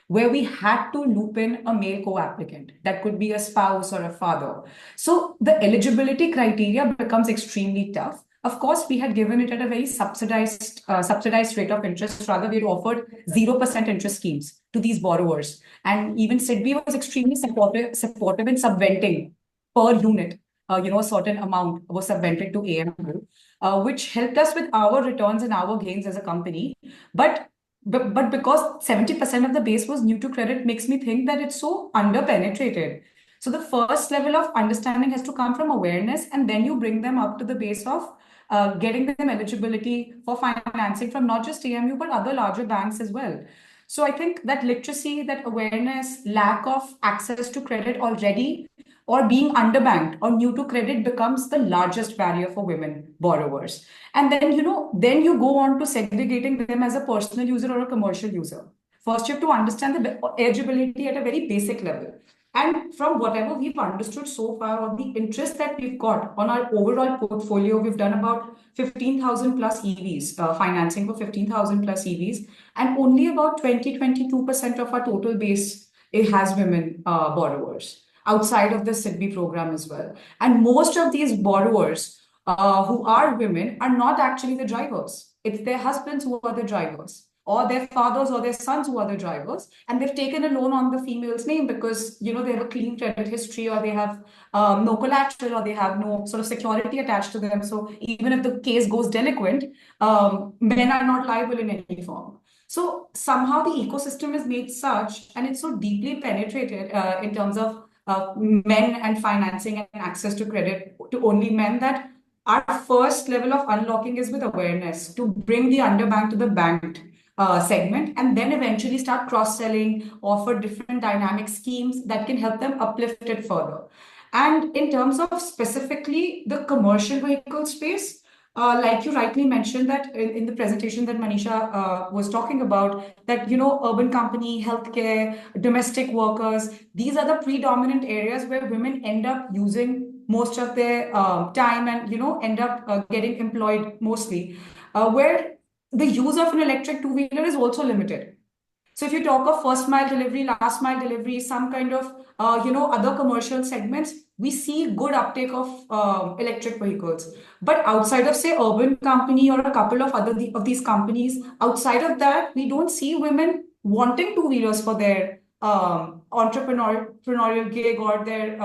[SPEAKER 7] where we had to loop in a male co-applicant. That could be a spouse or a father. So the eligibility criteria becomes extremely tough. Of course, we had given it at a very subsidized rate of interest. Rather, we had offered 0% interest schemes to these borrowers. And even SIDBI was extremely supportive in subventing per unit. A certain amount was subvented to AMU, which helped us with our returns and our gains as a company. But because 70% of the base was new to credit makes me think that it's so underpenetrated. So the first level of understanding has to come from awareness, and then you bring them up to the base of getting them eligibility for financing from not just AMU, but other larger banks as well. So I think that literacy, that awareness, lack of access to credit already, or being underbanked or new to credit becomes the largest barrier for women borrowers. And then, then you go on to segregating them as a personal user or a commercial user. First, you have to understand the eligibility at a very basic level. And from whatever we've understood so far, or the interest that we've got on our overall portfolio, we've done about 15,000 plus EVs, financing for 15,000 plus EVs, and only about 22% of our total base, it has women borrowers outside of the SIDBI program as well. And most of these borrowers who are women are not actually the drivers. It's their husbands who are the drivers, or their fathers or their sons who are the drivers. And they've taken a loan on the female's name because, they have a clean credit history, or they have no collateral, or they have no sort of security attached to them. So even if the case goes delinquent, men are not liable in any form. So somehow the ecosystem is made such, and it's so deeply penetrated in terms of men and financing and access to credit to only men, that our first level of unlocking is with awareness to bring the underbanked to the banked segment, and then eventually start cross-selling, offer different dynamic schemes that can help them uplift it further. And in terms of specifically the commercial vehicle space, like you rightly mentioned that in the presentation that Manisha was talking about, that, urban company, healthcare, domestic workers, these are the predominant areas where women end up using most of their time and, end up getting employed mostly, where the use of an electric two-wheeler is also limited. So if you talk of first mile delivery, last mile delivery, some kind of, other commercial segments, we see good uptake of electric vehicles. But outside of, say, urban company or a couple of other of these companies, outside of that, we don't see women wanting two-wheelers for their entrepreneurial gig or their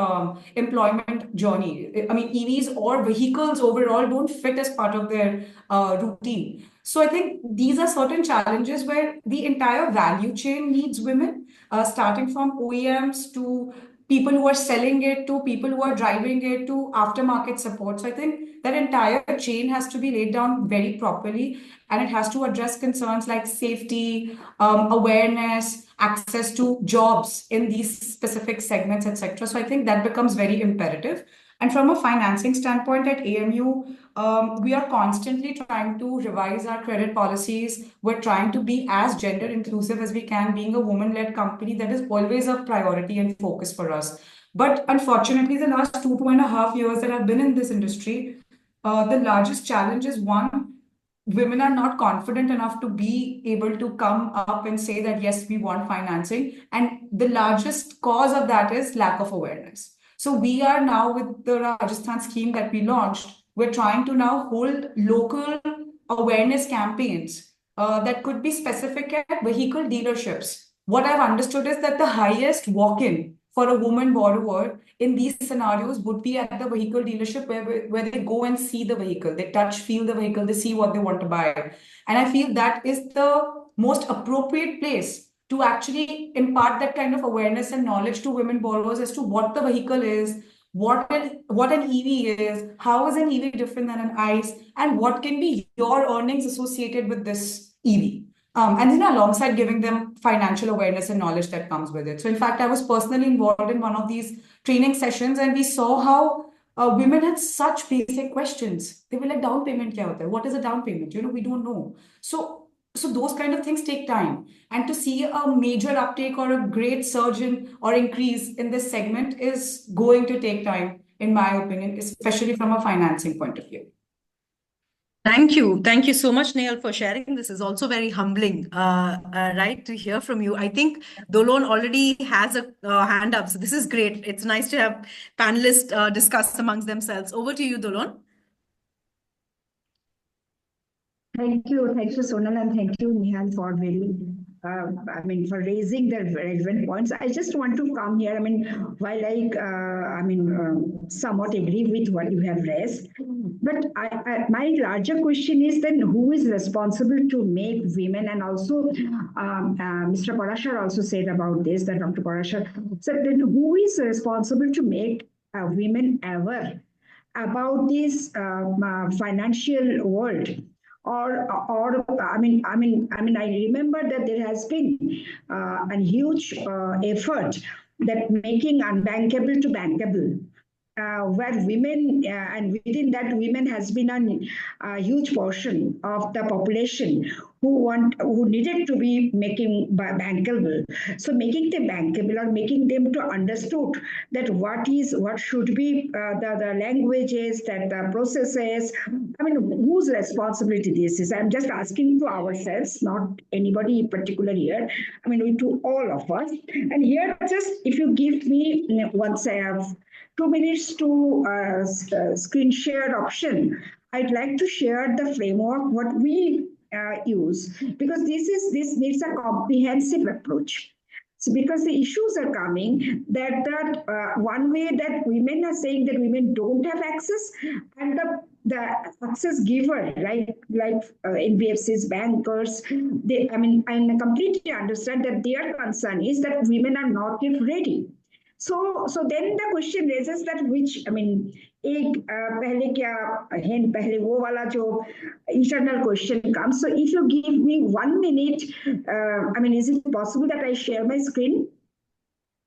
[SPEAKER 7] employment journey. I mean, EVs or vehicles overall don't fit as part of their routine. So I think these are certain challenges where the entire value chain needs women, starting from OEMs to people who are selling it, to people who are driving it, to aftermarket support. So I think that entire chain has to be laid down very properly, and it has to address concerns like safety, awareness, access to jobs in these specific segments, etc. So I think that becomes very imperative. And from a financing standpoint at AMU, we are constantly trying to revise our credit policies. We're trying to be as gender inclusive as we can, being a woman-led company. That is always a priority and focus for us. But unfortunately, the last 2.5 years that I've been in this industry, the largest challenge is one, women are not confident enough to be able to come up and say that, yes, we want financing. And the largest cause of that is lack of awareness. So we are now with the Rajasthan scheme that we launched, we're trying to now hold local awareness campaigns that could be specific at vehicle dealerships. What I've understood is that the highest walk-in for a woman borrower in these scenarios would be at the vehicle dealership where they go and see the vehicle, they touch, feel the vehicle, they see what they want to buy. And I feel that is the most appropriate place to actually impart that kind of awareness and knowledge to women borrowers as to what the vehicle is, what an EV is, how is an EV different than an ICE, and what can be your earnings associated with this EV. And then alongside giving them financial awareness and knowledge that comes with it. So in fact, I was personally involved in one of these training sessions, and we saw how women had such basic questions. They were like, down payment kya hota hai? What is a down payment? We don't know. So those kind of things take time. And to see a major uptake or a great surge in or increase in this segment is going to take time, in my opinion, especially from a financing point of view.
[SPEAKER 1] Thank you. Thank you so much, Nehal, for sharing. This is also very humbling, right, to hear from you. I think Dolon already has a hand up, so this is great. It's nice to have panelists discuss amongst themselves. Over to you, Dolon.
[SPEAKER 4] Thank you, Sonal, and thank you, Nehal, for for raising the relevant points. I just want to come here. While somewhat agree with what you have raised, but my larger question is then who is responsible to make women, and also Mr. Parashar also said about this, that Dr. Parashar said, then who is responsible to make women aware about this financial world? I remember that there has been a huge effort that making unbankable to bankable, where women, and within that women has been a huge portion of the population who needed to be making bankable. So making them bankable, or making them to understood that what should be the languages, that the processes. Whose responsibility this is? I'm just asking to ourselves, not anybody in particular here. To all of us. And here, just if you give me, once I have 2 minutes to screen share option, I'd like to share the framework what we use, because this needs a comprehensive approach. So because the issues are coming that one way that women are saying that women don't have access, and the access giver, like NBFCs, bankers, I completely understand that their concern is that women are not yet ready. So then the question raises that which, pehle kya hen pehle wo wala jo internal question comes. So if you give me 1 minute, is it possible that I share my screen?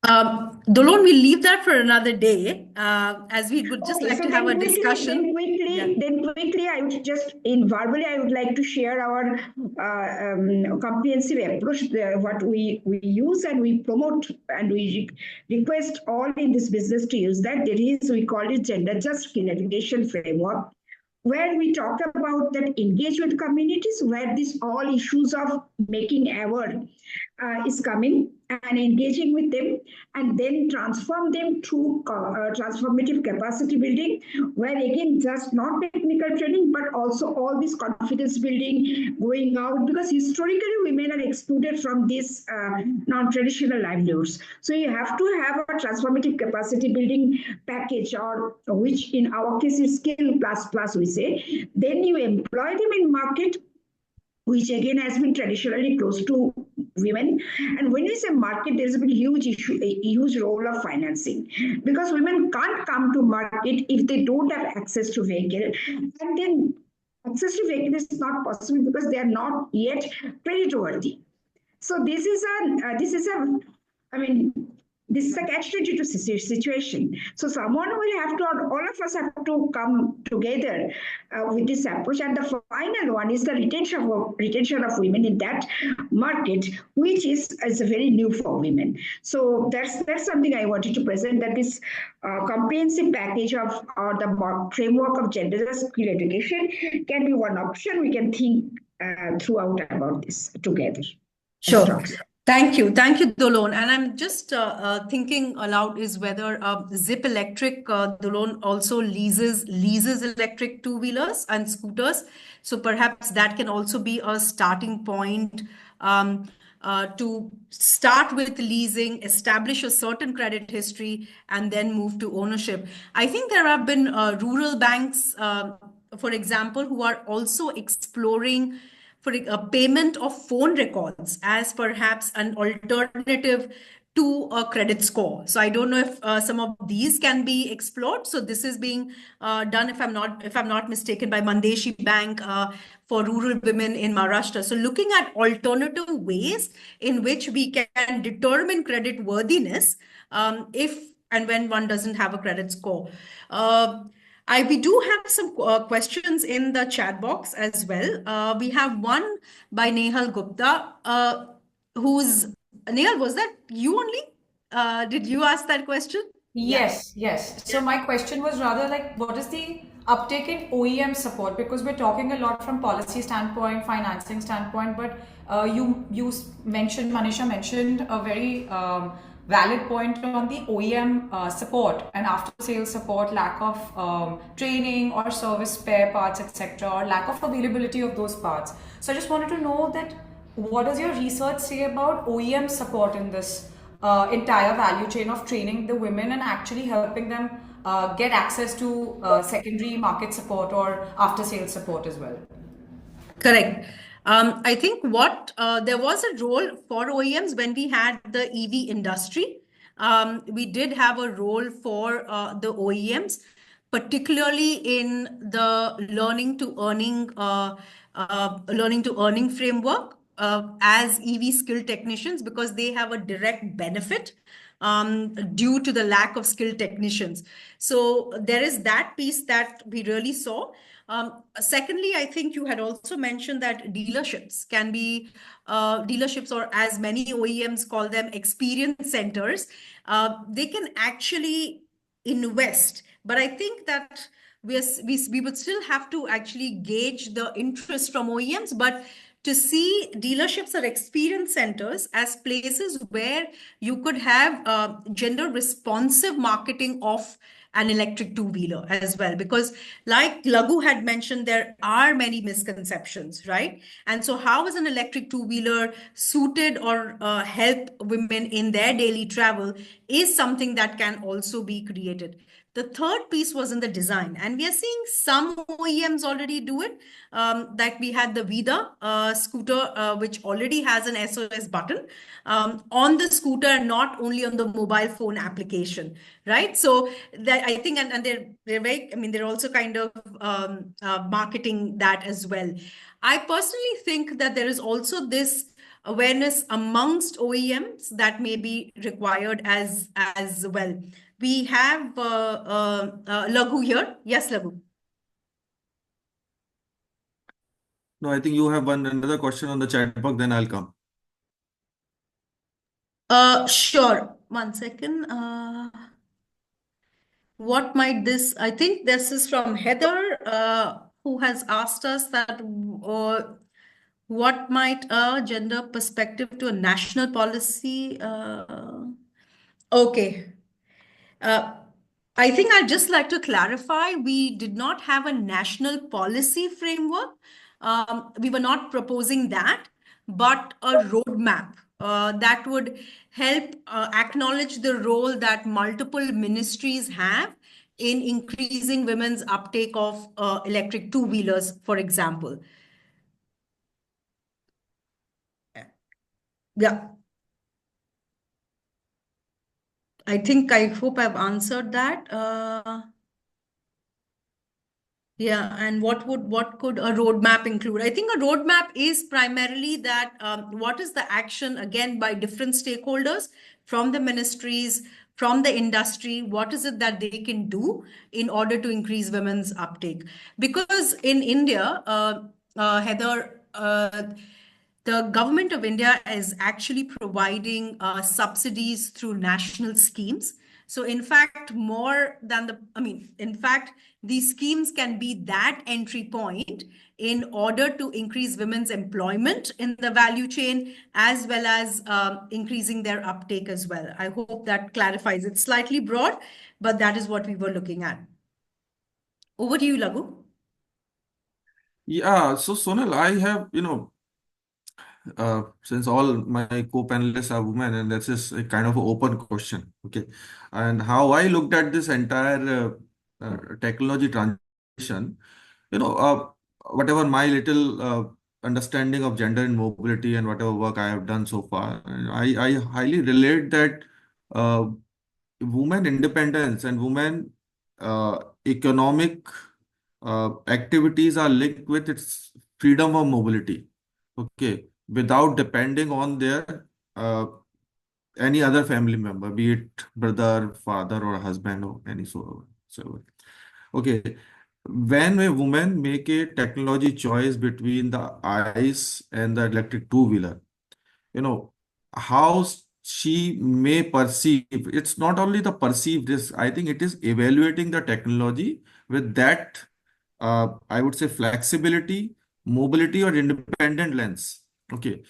[SPEAKER 1] Dolon, we'll leave that for another day, as we would just like to have a discussion.
[SPEAKER 4] Then quickly, I would just, verbally, I would like to share our comprehensive approach, what we use and we promote, and we request all in this business to use that. There is, we call it gender just skill education framework, where we talk about that engage with communities, where these all issues of making aware is coming, and engaging with them, and then transform them through transformative capacity building, where again just not technical training but also all this confidence building, going out, because historically women are excluded from this non-traditional livelihoods. So you have to have a transformative capacity building package, or which in our case is skill plus we say. Then you employ them in market, which again has been traditionally close to women. And when we say market, there's been a huge role of financing, because women can't come to market if they don't have access to vehicle. And then access to vehicle is not possible because they are not yet credit worthy. So this is this is a catch-22 situation. So someone will have to, all of us have to come together with this approach. And the final one is the retention of women in that market, which is very new for women. So that's something I wanted to present, that this comprehensive package of the framework of gender skill education can be one option. We can think throughout about this together.
[SPEAKER 1] Sure. Thank you. Thank you, Dolon. And I'm just thinking aloud is whether Zip Electric, Dolon also leases electric two-wheelers and scooters. So perhaps that can also be a starting point to start with leasing, establish a certain credit history, and then move to ownership. I think there have been rural banks, for example, who are also exploring for a payment of phone records as perhaps an alternative to a credit score. So I don't know if some of these can be explored. So this is being done, if I'm not mistaken, by Mandeshi Bank for rural women in Maharashtra. So looking at alternative ways in which we can determine credit worthiness if and when one doesn't have a credit score. We do have some questions in the chat box as well. We have one by Nehal Gupta, Nehal, was that you only? Did you ask that question?
[SPEAKER 7] Yes, yes. So my question was rather like, what is the uptake in OEM support? Because we're talking a lot from policy standpoint, financing standpoint, but you mentioned, Manisha mentioned a very valid point on the OEM support and after sales support, lack of training or service spare parts, etc., or lack of availability of those parts. So I just wanted to know that what does your research say about OEM support in this entire value chain of training the women and actually helping them get access to secondary market support or after sales support as well?
[SPEAKER 1] Correct. I think there was a role for OEMs when we had the EV industry. We did have a role for the OEMs, particularly in the learning to earning framework as EV skill technicians, because they have a direct benefit due to the lack of skilled technicians. So there is that piece that we really saw. Secondly, I think you had also mentioned that dealerships can be dealerships, or as many OEMs call them, experience centers. They can actually invest, but I think that we would still have to actually gauge the interest from OEMs, but to see dealerships or experience centers as places where you could have gender responsive marketing of an electric two-wheeler as well, because like Laghu had mentioned, there are many misconceptions, right? And so how is an electric two-wheeler suited or help women in their daily travel is something that can also be created. The third piece was in the design, and we are seeing some OEMs already do it. That we had the Vida scooter, which already has an SOS button on the scooter, not only on the mobile phone application, right? So that I think, and they're very, I mean, they're also kind of marketing that as well. I personally think that there is also this awareness amongst OEMs that may be required as well. We have Laghu here. Yes, Laghu.
[SPEAKER 6] No, I think you have another question on the chat box, then I'll come.
[SPEAKER 1] Sure. One second. What might this? I think this is from Heather, who has asked us that what might a gender perspective to a national policy? Okay. I think I'd just like to clarify, we did not have a national policy framework. We were not proposing that, but a roadmap that would help acknowledge the role that multiple ministries have in increasing women's uptake of electric two-wheelers, for example. Yeah. I hope I've answered that. Yeah, and what could a roadmap include? I think a roadmap is primarily that what is the action again by different stakeholders from the ministries, from the industry, what is it that they can do in order to increase women's uptake? Because in India, Heather, the government of India is actually providing subsidies through national schemes. So, in fact, more than in fact, these schemes can be that entry point in order to increase women's employment in the value chain as well as increasing their uptake as well. I hope that clarifies. It's slightly broad, but that is what we were looking at. Over to you, Laghu.
[SPEAKER 6] Yeah, so Sonal, I have, since all my co-panelists are women, and that's just a kind of an open question, okay? And how I looked at this entire technology transition, whatever my little understanding of gender and mobility and whatever work I have done so far, I highly relate that uh, women independence and women economic activities are linked with its freedom of mobility. Okay, without depending on their uh, any other family member, be it brother, father, or husband, or any so. Okay, when a woman make a technology choice between the ICE and the electric two-wheeler, you know, how she may perceive. It's not only the perceived risk. I think it is evaluating the technology with that I would say flexibility, mobility, or independent lens. Okay,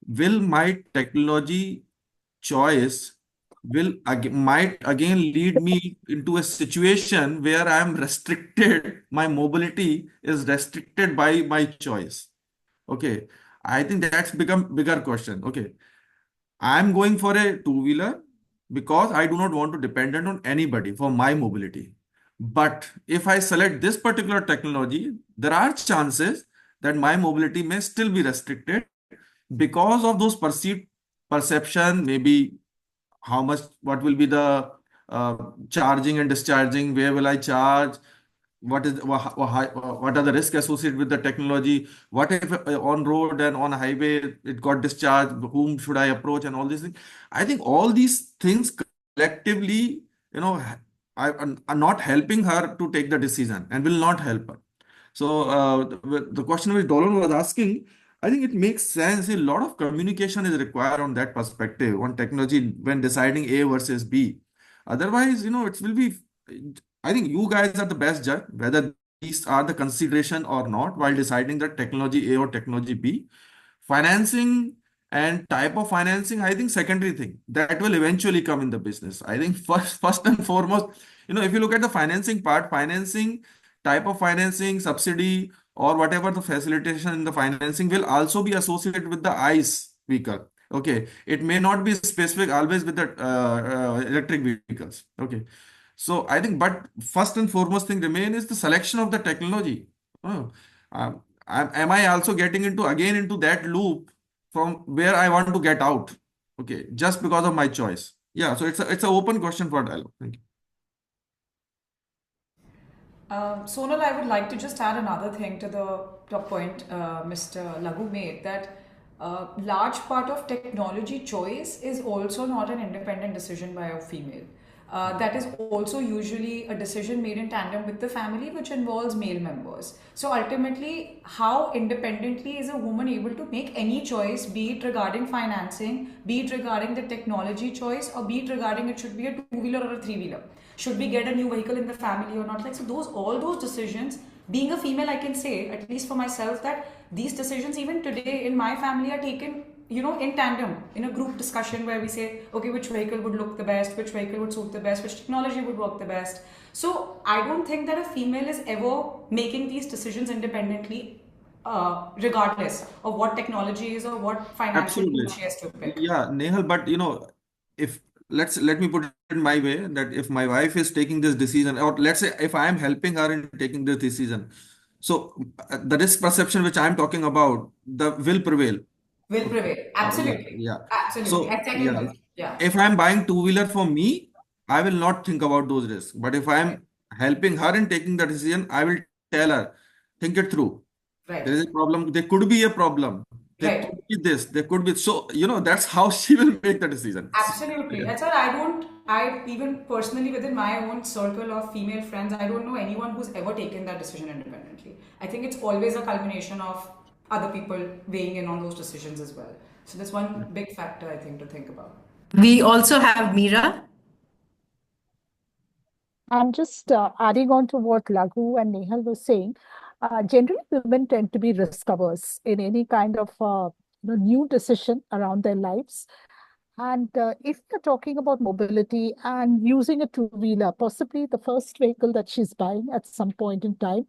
[SPEAKER 6] will my technology choice might again lead me into a situation where I am restricted, my mobility is restricted by my choice. Okay, I think that's become bigger question. Okay, I'm going for a two-wheeler because I do not want to dependent on anybody for my mobility. But if I select this particular technology, there are chances that my mobility may still be restricted because of those perceived perception, maybe what will be the charging and discharging, where will I charge, what are the risks associated with the technology, what if on road and on highway it got discharged, whom should I approach, and all these things. I think all these things collectively, are not helping her to take the decision and will not help her. So the question which Dolon was asking, I think it makes sense. A lot of communication is required on that perspective on technology when deciding A versus B. Otherwise, it will be. I think you guys are the best judge whether these are the consideration or not while deciding the technology A or technology B. Financing and type of financing, I think secondary thing that will eventually come in the business. I think first and foremost, if you look at the financing part, financing, type of financing, subsidy, or whatever the facilitation in the financing will also be associated with the ICE vehicle. Okay, it may not be specific always with the electric vehicles. Okay, so I think, but first and foremost thing remain is the selection of the technology. Oh, am I also getting into that loop from where I want to get out? Okay, just because of my choice. Yeah, so it's an open question for dialogue. Thank you.
[SPEAKER 7] Sonal, I would like to just add another thing to the point Mr. Laghu made, that large part of technology choice is also not an independent decision by a female. That is also usually a decision made in tandem with the family, which involves male members. So ultimately, how independently is a woman able to make any choice, be it regarding financing, be it regarding the technology choice, or be it regarding it should be a two-wheeler or a three-wheeler? Should we get a new vehicle in the family or not? Like, so all those decisions, being a female, I can say, at least for myself, that these decisions even today in my family are taken, in tandem, in a group discussion where we say, okay, which vehicle would look the best, which vehicle would suit the best, which technology would work the best. So I don't think that a female is ever making these decisions independently, regardless of what technology is or what financial tool
[SPEAKER 6] Absolutely.
[SPEAKER 7] she has to pick.
[SPEAKER 6] Yeah, Nehal, but if let me put it in my way that if my wife is taking this decision, or let's say if I am helping her in taking this decision, so the risk perception which I'm talking about, the will prevail.
[SPEAKER 7] Will
[SPEAKER 6] Okay.
[SPEAKER 7] prevail.
[SPEAKER 6] Yeah,
[SPEAKER 7] Absolutely.
[SPEAKER 6] yeah.
[SPEAKER 7] Absolutely. I
[SPEAKER 6] So
[SPEAKER 7] second
[SPEAKER 6] yeah,
[SPEAKER 7] this. Yeah.
[SPEAKER 6] if I'm buying two-wheeler for me, I will not think about those risks. But if I'm helping her in taking the decision, I will tell her, think it through. There
[SPEAKER 7] Right.
[SPEAKER 6] is a problem. There could be a problem. There
[SPEAKER 7] Right.
[SPEAKER 6] could be this. There could be so. That's how she will make the decision.
[SPEAKER 7] Absolutely.
[SPEAKER 6] Yeah.
[SPEAKER 7] And sir, I even personally within my own circle of female friends, I don't know anyone who's ever taken that decision independently. I think it's always a culmination of other people weighing in on those decisions as well. So that's one big factor I think to think about.
[SPEAKER 1] We also have Meera.
[SPEAKER 5] And just adding on to what Laghu and Nehal were saying, generally women tend to be risk averse in any kind of new decision around their lives. And if you're talking about mobility and using a two-wheeler, possibly the first vehicle that she's buying at some point in time,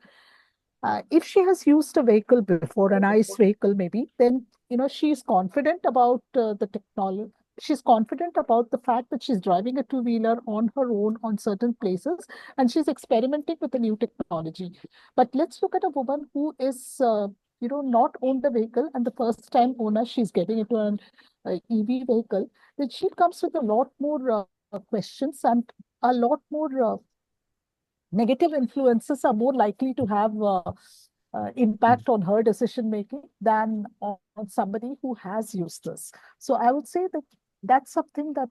[SPEAKER 5] if she has used a vehicle before, an ICE vehicle maybe, then she's confident about the technology. She's confident about the fact that she's driving a two-wheeler on her own on certain places, and she's experimenting with the new technology. But let's look at a woman who is, not owned a vehicle, and the first time owner, she's getting into an EV vehicle. Then she comes with a lot more questions and a lot more negative influences are more likely to have impact on her decision making than on somebody who has used this. So I would say that that's something that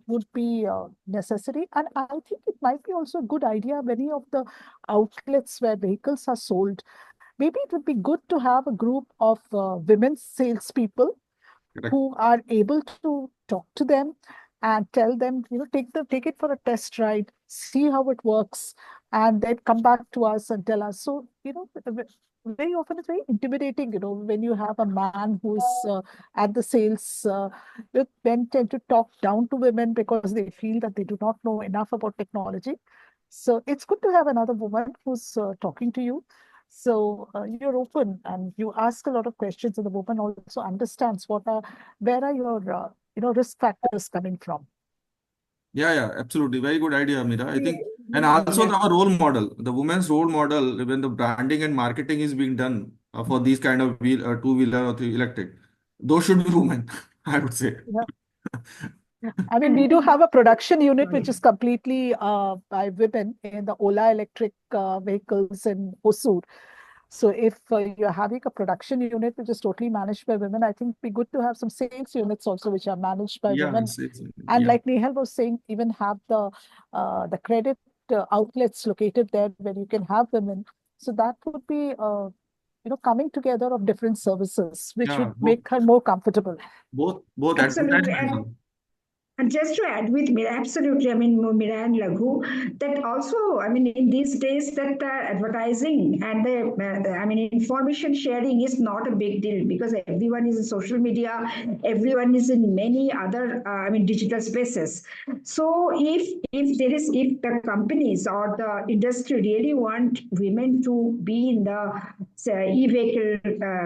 [SPEAKER 5] would be necessary. And I think it might be also a good idea. Many of the outlets where vehicles are sold, maybe it would be good to have a group of women salespeople
[SPEAKER 6] Correct.
[SPEAKER 5] who are able to talk to them and tell them, take it for a test ride, see how it works, and then come back to us and tell us. So, very often it's very intimidating, when you have a man who's at the sales, men tend to talk down to women because they feel that they do not know enough about technology. So it's good to have another woman who's talking to you. So you're open and you ask a lot of questions, and the woman also understands where are your risk factors coming from.
[SPEAKER 6] Yeah, absolutely. Very good idea, Meera. I think, and also our role model, the women's role model, when the branding and marketing is being done for these kind of two-wheeler or three-electric, those should be women, I would say.
[SPEAKER 5] Yeah. I mean, we do have a production unit which is completely by women in the Ola electric vehicles in Hosur. So if you're having a production unit which is totally managed by women, I think it'd be good to have some sales units also which are managed by
[SPEAKER 6] Yeah,
[SPEAKER 5] women.
[SPEAKER 6] it's,
[SPEAKER 5] And
[SPEAKER 6] yeah.
[SPEAKER 5] like Nehal was saying, even have the credit outlets located there where you can have women. So that would be coming together of different services, which
[SPEAKER 6] Yeah,
[SPEAKER 5] would make her more comfortable.
[SPEAKER 6] both
[SPEAKER 4] Absolutely.
[SPEAKER 6] advertisements.
[SPEAKER 4] And just to add with Meera, absolutely, I mean, Meera and Laghu, that also, I mean, in these days that advertising and I mean, information sharing is not a big deal because everyone is in social media, everyone is in many other, I mean, digital spaces. So if the companies or the industry really want women to be in the e-vehicle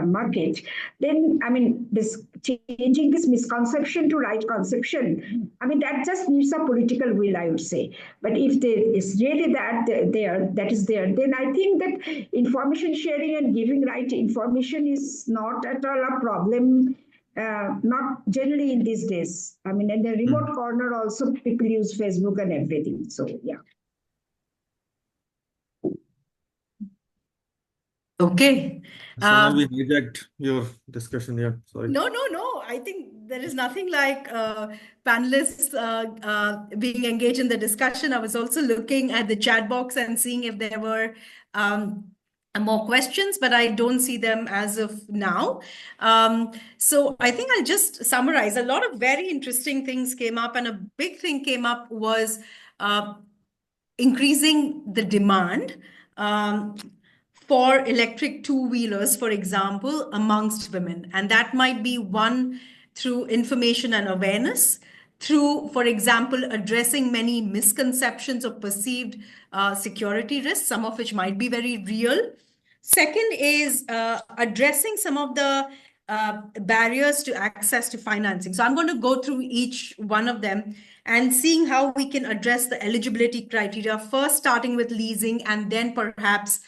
[SPEAKER 4] market, then, I mean, this changing this misconception to right conception, I mean, that just needs a political will, I would say. But if there is really that is there, then I think that information sharing and giving right information is not at all a problem. Not generally in these days. I mean, in the remote corner also people use Facebook and everything. So yeah.
[SPEAKER 1] Okay.
[SPEAKER 6] Sonal, we hijacked your discussion here. Sorry.
[SPEAKER 1] No. I think there is nothing like panelists being engaged in the discussion. I was also looking at the chat box and seeing if there were more questions, but I don't see them as of now. So I think I'll just summarize. A lot of very interesting things came up, and a big thing came up was increasing the demand for electric two-wheelers, for example, amongst women. And that might be one through information and awareness, through, for example, addressing many misconceptions of perceived security risks, some of which might be very real. Second is addressing some of the barriers to access to financing. So I'm going to go through each one of them and seeing how we can address the eligibility criteria, first starting with leasing and then perhaps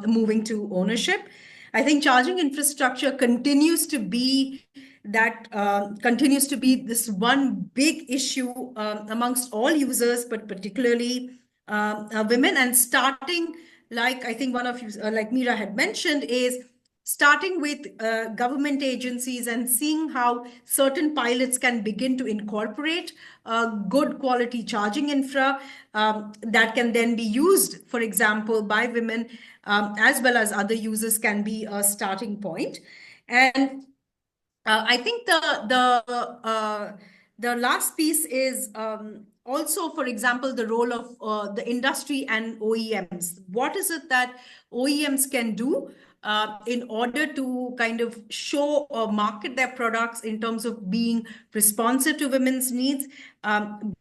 [SPEAKER 1] moving to ownership. I think charging infrastructure continues to be this one big issue amongst all users, but particularly women, and starting like I think one of you, like Meera had mentioned, is starting with government agencies and seeing how certain pilots can begin to incorporate good quality charging infra that can then be used, for example, by women as well as other users can be a starting point. And I think the last piece is also, for example, the role of the industry and OEMs. What is it that OEMs can do in order to kind of show or market their products in terms of being responsive to women's needs,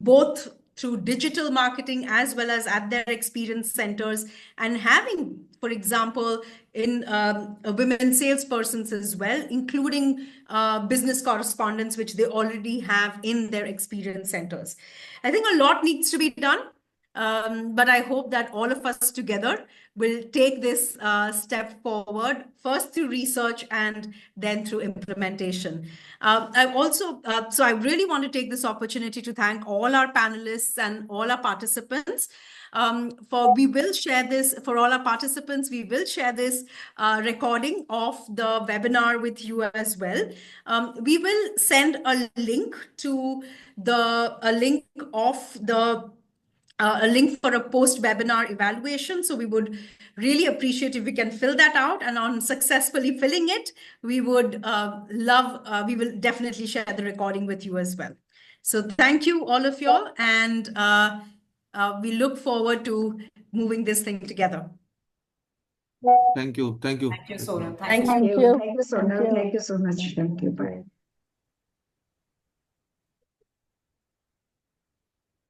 [SPEAKER 1] both through digital marketing as well as at their experience centers, and having, for example, in women salespersons as well, including business correspondents, which they already have in their experience centers. I think a lot needs to be done. But I hope that all of us together will take this step forward, first through research and then through implementation. So I really want to take this opportunity to thank all our panelists and all our participants. We will share this for all our participants. We will share this recording of the webinar with you as well. We will send a link to a link for a post-webinar evaluation. So we would really appreciate if we can fill that out, and on successfully filling it, we would we will definitely share the recording with you as well. So thank you, all of y'all, and we look forward to moving this thing together.
[SPEAKER 6] Thank you. Thank you.
[SPEAKER 7] Thank you, Sonal.
[SPEAKER 1] Thank
[SPEAKER 4] Thank
[SPEAKER 1] you.
[SPEAKER 4] you. Thank you, Sonal. Thank you so much. Thank you. Bye.